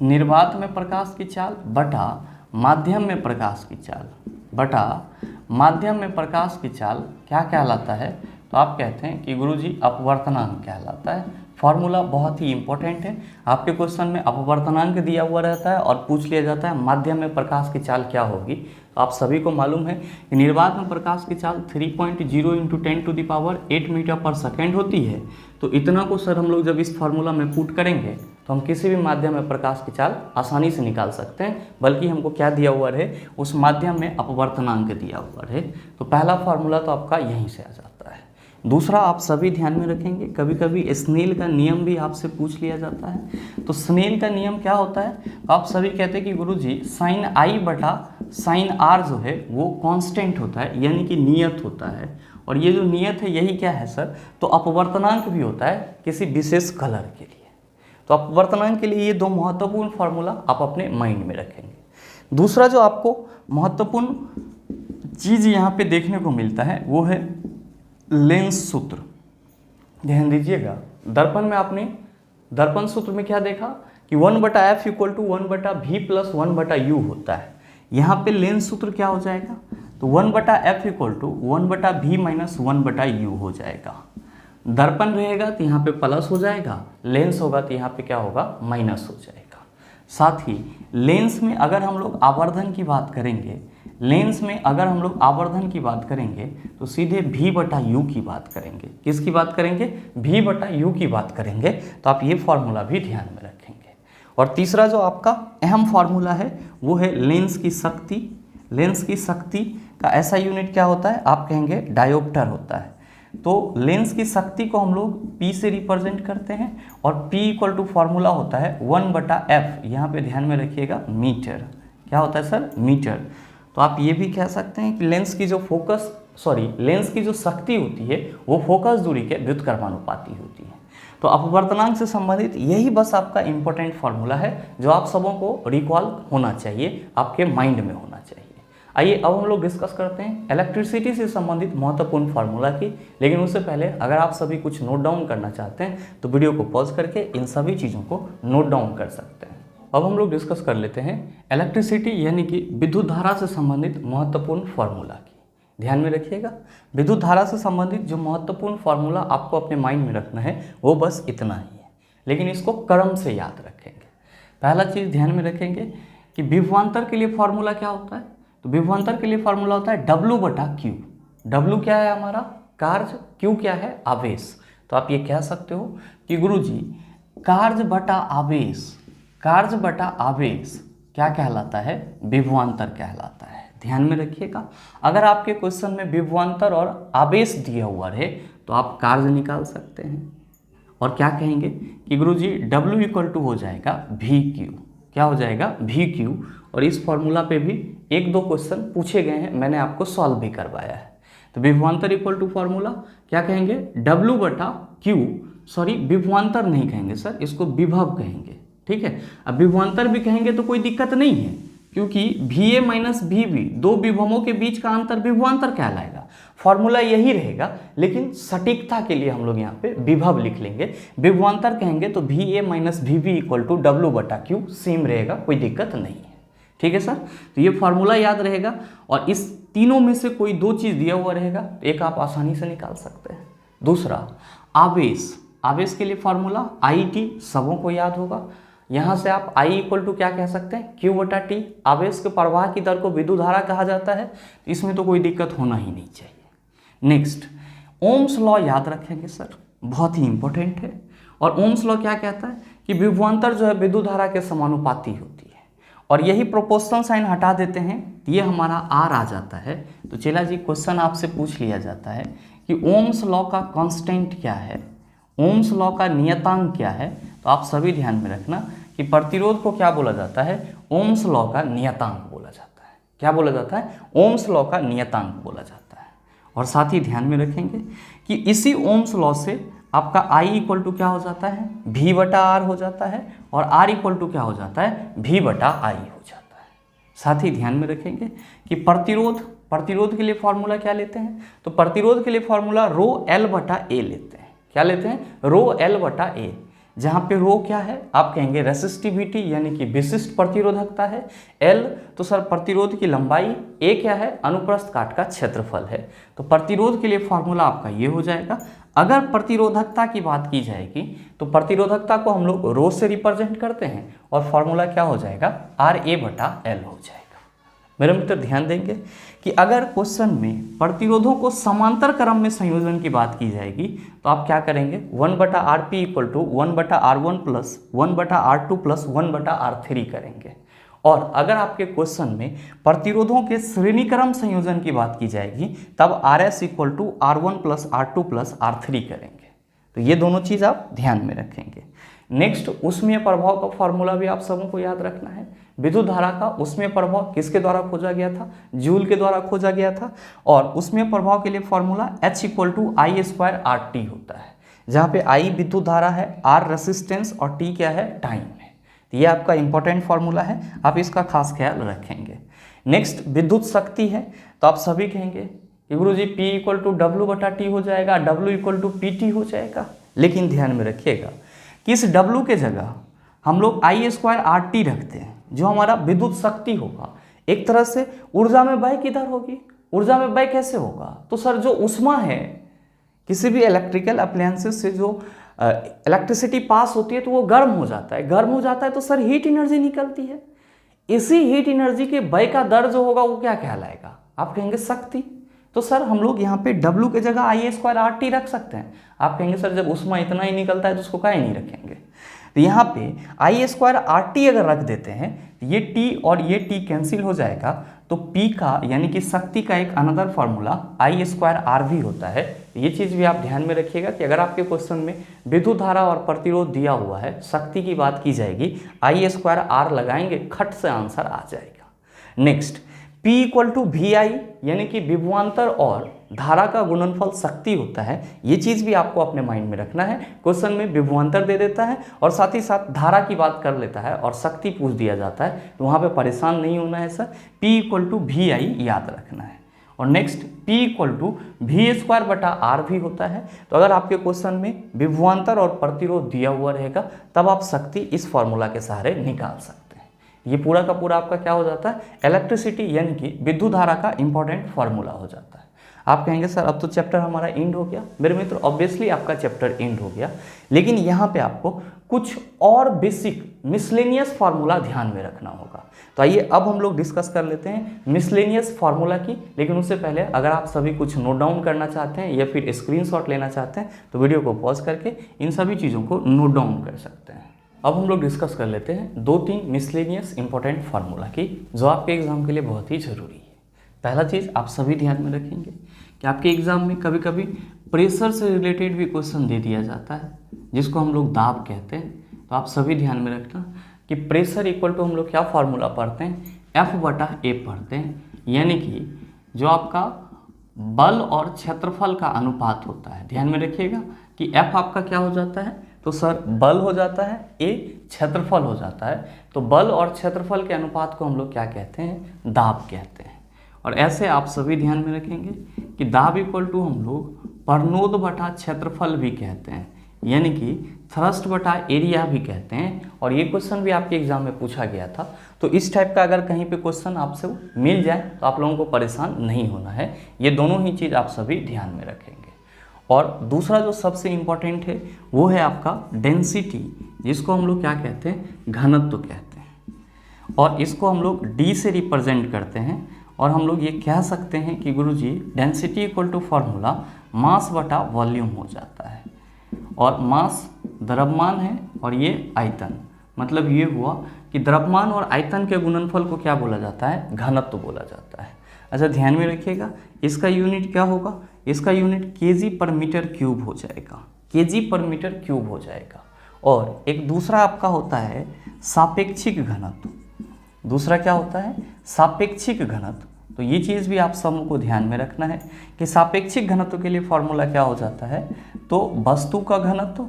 निर्वात में प्रकाश की चाल बटा माध्यम में प्रकाश की चाल बटा माध्यम में प्रकाश की चाल क्या कहलाता है? तो आप कहते हैं कि गुरुजी अपवर्तनांक कहलाता है। फॉर्मूला बहुत ही इंपॉर्टेंट है, आपके क्वेश्चन में अपवर्तनांक दिया हुआ रहता है और पूछ लिया जाता है माध्यम में प्रकाश की चाल क्या होगी। तो आप सभी को मालूम है कि निर्वात में प्रकाश की चाल 3.0 × 10⁸ मीटर पर सेकेंड होती है। तो इतना को सर हम लोग जब इस फार्मूला में पुट करेंगे तो हम किसी भी माध्यम में प्रकाश की चाल आसानी से निकाल सकते हैं, बल्कि हमको क्या दिया हुआ है, उस माध्यम में अपवर्तनांक दिया हुआ है। तो पहला फार्मूला तो आपका यहीं से आ जाता है। दूसरा आप सभी ध्यान में रखेंगे, कभी कभी स्नेल का नियम भी आपसे पूछ लिया जाता है। तो स्नेल का नियम क्या होता है? तो आप सभी कहते हैं कि गुरुजी साइन आई बटा साइन आर जो है वो कांस्टेंट होता है, यानी कि नियत होता है। और ये जो नियत है यही क्या है सर? तो अपवर्तनांक भी होता है किसी विशेष कलर के लिए। तो अपवर्तनांक के लिए ये दो महत्वपूर्ण फार्मूला आप अपने माइंड में रखेंगे। दूसरा जो आपको महत्वपूर्ण चीज़ यहाँ पे देखने को मिलता है वो है लेंस सूत्र। ध्यान दीजिएगा, दर्पण में आपने दर्पण सूत्र में क्या देखा कि 1/f = 1/v + 1/u होता है। यहाँ पे लेंस सूत्र क्या हो जाएगा? तो 1/f = 1/v - 1/u हो जाएगा। दर्पण रहेगा तो यहाँ पे प्लस हो जाएगा, लेंस होगा तो यहाँ पे क्या होगा? माइनस हो जाएगा। साथ ही लेंस में अगर हम लोग आवर्धन की बात करेंगे, लेंस में अगर हम लोग आवर्धन की बात करेंगे तो सीधे v/u की बात करेंगे। किसकी बात करेंगे? v/u की बात करेंगे। तो आप ये फार्मूला भी ध्यान में रखेंगे। और तीसरा जो आपका अहम फार्मूला है वो है लेंस की शक्ति। लेंस की शक्ति का ऐसा यूनिट क्या होता है? आप कहेंगे डायोप्टर होता है। तो लेंस की शक्ति को हम लोग P से रिप्रेजेंट करते हैं और P = फार्मूला होता है 1/f, यहाँ पे ध्यान में रखिएगा, मीटर। क्या होता है सर? मीटर। तो आप ये भी कह सकते हैं कि लेंस की जो शक्ति होती है वो फोकस दूरी के व्युत्क्रमानुपाती होती है। तो अपवर्तनांक से संबंधित यही बस आपका इंपॉर्टेंट फार्मूला है जो आप सबों को रिकॉल होना चाहिए, आपके माइंड में होना चाहिए। आइए अब हम लोग डिस्कस करते हैं इलेक्ट्रिसिटी से संबंधित महत्वपूर्ण फार्मूला की। लेकिन उससे पहले अगर आप सभी कुछ नोट डाउन करना चाहते हैं तो वीडियो को पॉज करके इन सभी चीज़ों को नोट डाउन कर सकते हैं। अब हम लोग डिस्कस कर लेते हैं इलेक्ट्रिसिटी यानी कि विद्युत धारा से संबंधित महत्वपूर्ण फार्मूला की। ध्यान में रखिएगा, विद्युत धारा से संबंधित जो महत्वपूर्ण फार्मूला आपको अपने माइंड में रखना है वो बस इतना ही है, लेकिन इसको क्रम से याद रखेंगे। पहला चीज़ ध्यान में रखेंगे कि विभवांतर के लिए फार्मूला क्या होता है? तो विभवांतर के लिए फार्मूला होता है W/Q। W क्या है हमारा? कार्य। Q क्या है? आवेश। तो आप ये कह सकते हो कि गुरुजी कार्य बटा आवेश क्या कहलाता है? विभवांतर कहलाता है। ध्यान में रखिएगा, अगर आपके क्वेश्चन में विभवांतर और आवेश दिया हुआ रहे तो आप कार्य निकाल सकते हैं और क्या कहेंगे कि गुरुजी W = हो जाएगा VQ। क्या हो जाएगा? VQ। और इस फॉर्मूला पे भी 1-2 क्वेश्चन पूछे गए हैं, मैंने आपको सॉल्व भी करवाया है। तो विभवांतर = फार्मूला क्या कहेंगे? W/Q। विभवांतर नहीं कहेंगे सर, इसको विभव कहेंगे। ठीक है, अब विभवांतर भी कहेंगे तो कोई दिक्कत नहीं है, क्योंकि VA - VB दो विभवों के बीच का अंतर विभवांतर कहलाएगा। फॉर्मूला यही रहेगा, लेकिन सटीकता के लिए हम लोग यहाँ पे विभव लिख लेंगे। विभवांतर कहेंगे तो VA - VB = W/Q सेम रहेगा, कोई दिक्कत नहीं है। ठीक है सर, तो ये फार्मूला याद रहेगा और इस तीनों में से कोई 2 चीज़ दिया हुआ रहेगा, एक आप आसानी से निकाल सकते हैं। दूसरा आवेश, आवेश के लिए फार्मूला IT सबों को याद होगा। यहाँ से आप I = क्या कह सकते हैं? Q/T। आवेश के प्रवाह की दर को विद्युत धारा कहा जाता है, इसमें तो कोई दिक्कत होना ही नहीं चाहिए। नेक्स्ट, ओम्स लॉ याद रखेंगे सर, बहुत ही इंपॉर्टेंट है। और ओम्स लॉ क्या कहता है कि विभवांतर जो है विद्युत धारा के समानुपाती होती है। और यही प्रोपोर्शनल साइन हटा देते हैं तो ये हमारा R आ जाता है। तो चला जी क्वेश्चन आपसे पूछ लिया जाता है कि ओम्स लॉ का कांस्टेंट क्या है, ओम्स लॉ का नियतांक क्या है? तो आप सभी ध्यान में रखना कि प्रतिरोध को क्या बोला जाता है? ओम्स लॉ का नियतांक बोला जाता है। क्या बोला जाता है? ओम्स लॉ का नियतांक बोला जाता है। और साथ ही ध्यान में रखेंगे कि इसी ओम्स लॉ से आपका I = क्या हो जाता है? V/R हो जाता है और R = क्या हो जाता है? V/I हो जाता है। साथ ही ध्यान में रखेंगे कि प्रतिरोध के लिए फॉर्मूला क्या लेते हैं? तो प्रतिरोध के लिए फॉर्मूला ρL/A लेते हैं। क्या लेते हैं? ρL/A। जहाँ पे रो क्या है, आप कहेंगे रेसिस्टिविटी यानी कि विशिष्ट प्रतिरोधकता है। एल तो सर प्रतिरोध की लंबाई, ए क्या है, अनुप्रस्थ काट का क्षेत्रफल है। तो प्रतिरोध के लिए फॉर्मूला आपका ये हो जाएगा। अगर प्रतिरोधकता की बात की जाएगी तो प्रतिरोधकता को हम लोग रो से रिप्रेजेंट करते हैं और फॉर्मूला क्या हो जाएगा, RA/L हो जाएगा। मेरे मित्र ध्यान देंगे कि अगर क्वेश्चन में प्रतिरोधों को समांतर क्रम में संयोजन की बात की जाएगी तो आप क्या करेंगे, 1/Rp = 1/R1 + 1/R2 + 1/R3 करेंगे। और अगर आपके क्वेश्चन में प्रतिरोधों के श्रेणी क्रम संयोजन की बात की जाएगी तब Rs = R1 + R2 + R3 करेंगे। तो ये दोनों चीज़ आप ध्यान में रखेंगे। नेक्स्ट, ऊष्मीय प्रभाव का फॉर्मूला भी आप सबों को याद रखना है। विद्युत धारा का ऊष्मीय प्रभाव किसके द्वारा खोजा गया था, जूल के द्वारा खोजा गया था। और ऊष्मीय प्रभाव के लिए फॉर्मूला H = I² होता है, जहाँ पे I विद्युत धारा है, R रेसिस्टेंस और T क्या है, टाइम है। ये आपका इंपॉर्टेंट फॉर्मूला है, आप इसका खास ख्याल रखेंगे। नेक्स्ट, विद्युत शक्ति है तो आप सभी कहेंगे कि गुरुजी P = W/T हो जाएगा, W = PT हो जाएगा। लेकिन ध्यान में रखिएगा कि इस W के जगह हम लोग I² रखते हैं, जो हमारा विद्युत शक्ति होगा। एक तरह से ऊर्जा में व्यय किधर होगी, ऊर्जा में व्यय कैसे होगा, तो सर जो ऊष्मा है किसी भी इलेक्ट्रिकल अप्लायंसेस से जो इलेक्ट्रिसिटी पास होती है तो वो गर्म हो जाता है, गर्म हो जाता है तो सर हीट एनर्जी निकलती है। इसी हीट एनर्जी के व्यय का दर जो होगा वो क्या कहलाएगा, आप कहेंगे शक्ति। तो सर हम लोग यहाँ पे W के जगह I² रख सकते हैं। आप कहेंगे सर जब ऊष्मा इतना ही निकलता है तो उसको काहे नहीं रखेंगे। तो यहाँ पे I² अगर रख देते हैं तो ये T और ये T कैंसिल हो जाएगा, तो P का यानी कि शक्ति का एक अनदर फॉर्मूला I² भी होता है। ये चीज़ भी आप ध्यान में रखिएगा कि अगर आपके क्वेश्चन में विद्युत धारा और प्रतिरोध दिया हुआ है, शक्ति की बात की जाएगी, I² लगाएंगे, खट से आंसर आ जाएगा। नेक्स्ट, P = VI यानी कि विभवांतर और धारा का गुणनफल शक्ति होता है। ये चीज़ भी आपको अपने माइंड में रखना है। क्वेश्चन में विभवांतर दे देता है और साथ ही साथ धारा की बात कर लेता है और शक्ति पूछ दिया जाता है, तो वहाँ पे परेशान नहीं होना है सर। P = VI याद रखना है। और नेक्स्ट, P = V² भी होता है। तो अगर आपके क्वेश्चन में विभवांतर और प्रतिरोध दिया हुआ रहेगा तब आप शक्ति इस फॉर्मूला के सहारे निकाल सकते हैं। ये पूरा का पूरा आपका क्या हो जाता है, इलेक्ट्रिसिटी यानी कि विद्युत धारा का इंपॉर्टेंट फॉर्मूला हो जाता है। आप कहेंगे सर अब तो चैप्टर हमारा एंड हो गया। मेरे मित्र ऑब्वियसली आपका चैप्टर एंड हो गया, लेकिन यहाँ पे आपको कुछ और बेसिक मिसलेनियस फार्मूला ध्यान में रखना होगा। तो आइए अब हम लोग डिस्कस कर लेते हैं मिसलेनियस फार्मूला की। लेकिन उससे पहले अगर आप सभी कुछ नोट डाउन करना चाहते हैं या फिर स्क्रीनशॉट लेना चाहते हैं तो वीडियो को पॉज करके इन सभी चीज़ों को नोट डाउन कर सकते हैं। अब हम लोग डिस्कस कर लेते हैं 2-3 मिसलेनियस इंपॉर्टेंट फार्मूला की, जो आपके एग्जाम के लिए बहुत ही ज़रूरी है। पहला चीज़ आप सभी ध्यान में रखेंगे कि आपके एग्जाम में कभी कभी प्रेशर से रिलेटेड भी क्वेश्चन दे दिया जाता है, जिसको हम लोग दाब कहते हैं। तो आप सभी ध्यान में रखना कि प्रेशर इक्वल टू हम लोग क्या फार्मूला पढ़ते हैं, F/A पढ़ते हैं, यानी कि जो आपका बल और क्षेत्रफल का अनुपात होता है। ध्यान में रखिएगा कि F आपका क्या हो जाता है, तो सर बल हो जाता है, A क्षेत्रफल हो जाता है। तो बल और क्षेत्रफल के अनुपात को हम लोग क्या कहते हैं, दाब कहते हैं। और ऐसे आप सभी ध्यान में रखेंगे कि दाब इक्वल टू हम लोग परनोद बटा क्षेत्रफल भी कहते हैं, यानी कि थ्रस्ट बटा एरिया भी कहते हैं। और ये क्वेश्चन भी आपके एग्जाम में पूछा गया था। तो इस टाइप का अगर कहीं पे क्वेश्चन आपसे मिल जाए तो आप लोगों को परेशान नहीं होना है। ये दोनों ही चीज़ आप सभी ध्यान में रखेंगे। और दूसरा जो सबसे इम्पोर्टेंट है वो है आपका डेंसिटी, जिसको हम लोग क्या कहते हैं, घनत्व कहते हैं। और इसको हम लोग D से रिप्रेजेंट करते हैं। और हम लोग ये कह सकते हैं कि Guruji density equal to formula mass बटा वॉल्यूम हो जाता है। और मास द्रव्यमान है और ये आयतन, मतलब ये हुआ कि द्रव्यमान और आयतन के गुणनफल को क्या बोला जाता है, घनत्व बोला जाता है। अच्छा ध्यान में रखिएगा, इसका यूनिट क्या होगा, इसका यूनिट kg/m³ हो जाएगा, kg/m³ हो जाएगा। और एक दूसरा आपका होता है सापेक्षिक घनत्व। दूसरा क्या होता है, सापेक्षिक घनत्व। तो ये चीज़ भी आप सबको ध्यान में रखना है कि सापेक्षिक घनत्व के लिए फॉर्मूला क्या हो जाता है, तो वस्तु का घनत्व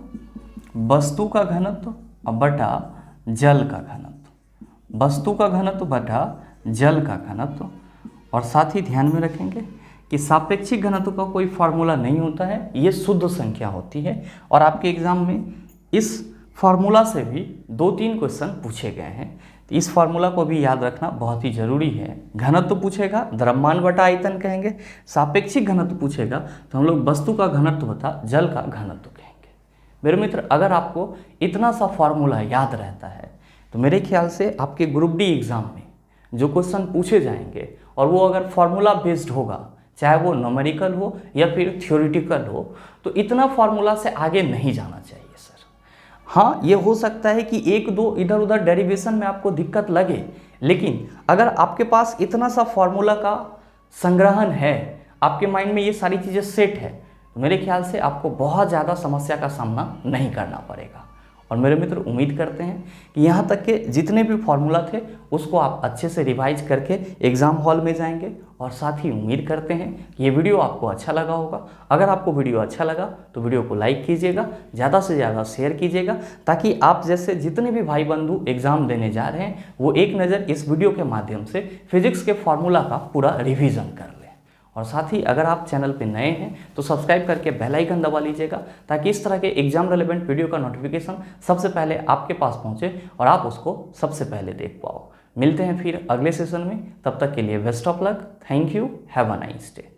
बटा जल का घनत्व, वस्तु का घनत्व बटा जल का घनत्व। और साथ ही ध्यान में रखेंगे कि सापेक्षिक घनत्व का कोई फार्मूला नहीं होता है, ये शुद्ध संख्या होती है। और आपके एग्जाम में इस फार्मूला से भी 2-3 क्वेश्चन पूछे गए हैं। तो इस फार्मूला को भी याद रखना बहुत ही जरूरी है। घनत्व पूछेगा, द्रव्यमान बटा आयतन कहेंगे। सापेक्षिक घनत्व पूछेगा तो हम लोग वस्तु का घनत्व बता जल का घनत्व कहेंगे। मेरे मित्र, अगर आपको इतना सा फार्मूला याद रहता है तो मेरे ख्याल से आपके ग्रुप डी एग्जाम में जो क्वेश्चन पूछे जाएंगे और वो अगर फार्मूला बेस्ड होगा, चाहे वो न्यूमेरिकल हो या फिर थ्योरेटिकल हो, तो इतना फार्मूला से आगे नहीं जाना चाहिए सर। हाँ, ये हो सकता है कि 1-2 इधर उधर डेरिवेशन में आपको दिक्कत लगे, लेकिन अगर आपके पास इतना सा फार्मूला का संग्रहण है, आपके माइंड में ये सारी चीज़ें सेट है, तो मेरे ख्याल से आपको बहुत ज़्यादा समस्या का सामना नहीं करना पड़ेगा। और मेरे मित्र, उम्मीद करते हैं कि यहाँ तक के जितने भी फॉर्मूला थे उसको आप अच्छे से रिवाइज करके एग्ज़ाम हॉल में जाएंगे। और साथ ही उम्मीद करते हैं कि ये वीडियो आपको अच्छा लगा होगा। अगर आपको वीडियो अच्छा लगा तो वीडियो को लाइक कीजिएगा, ज़्यादा से ज़्यादा शेयर कीजिएगा, ताकि आप जैसे जितने भी भाई बंधु एग्ज़ाम देने जा रहे हैं वो एक नज़र इस वीडियो के माध्यम से फिजिक्स के फॉर्मूला का पूरा रिविज़न कर लें। और साथ ही अगर आप चैनल पे नए हैं तो सब्सक्राइब करके बेल आइकन दबा लीजिएगा, ताकि इस तरह के एग्जाम रिलेवेंट वीडियो का नोटिफिकेशन सबसे पहले आपके पास पहुंचे और आप उसको सबसे पहले देख पाओ। मिलते हैं फिर अगले सेशन में, तब तक के लिए best of luck. Thank you, have a nice day.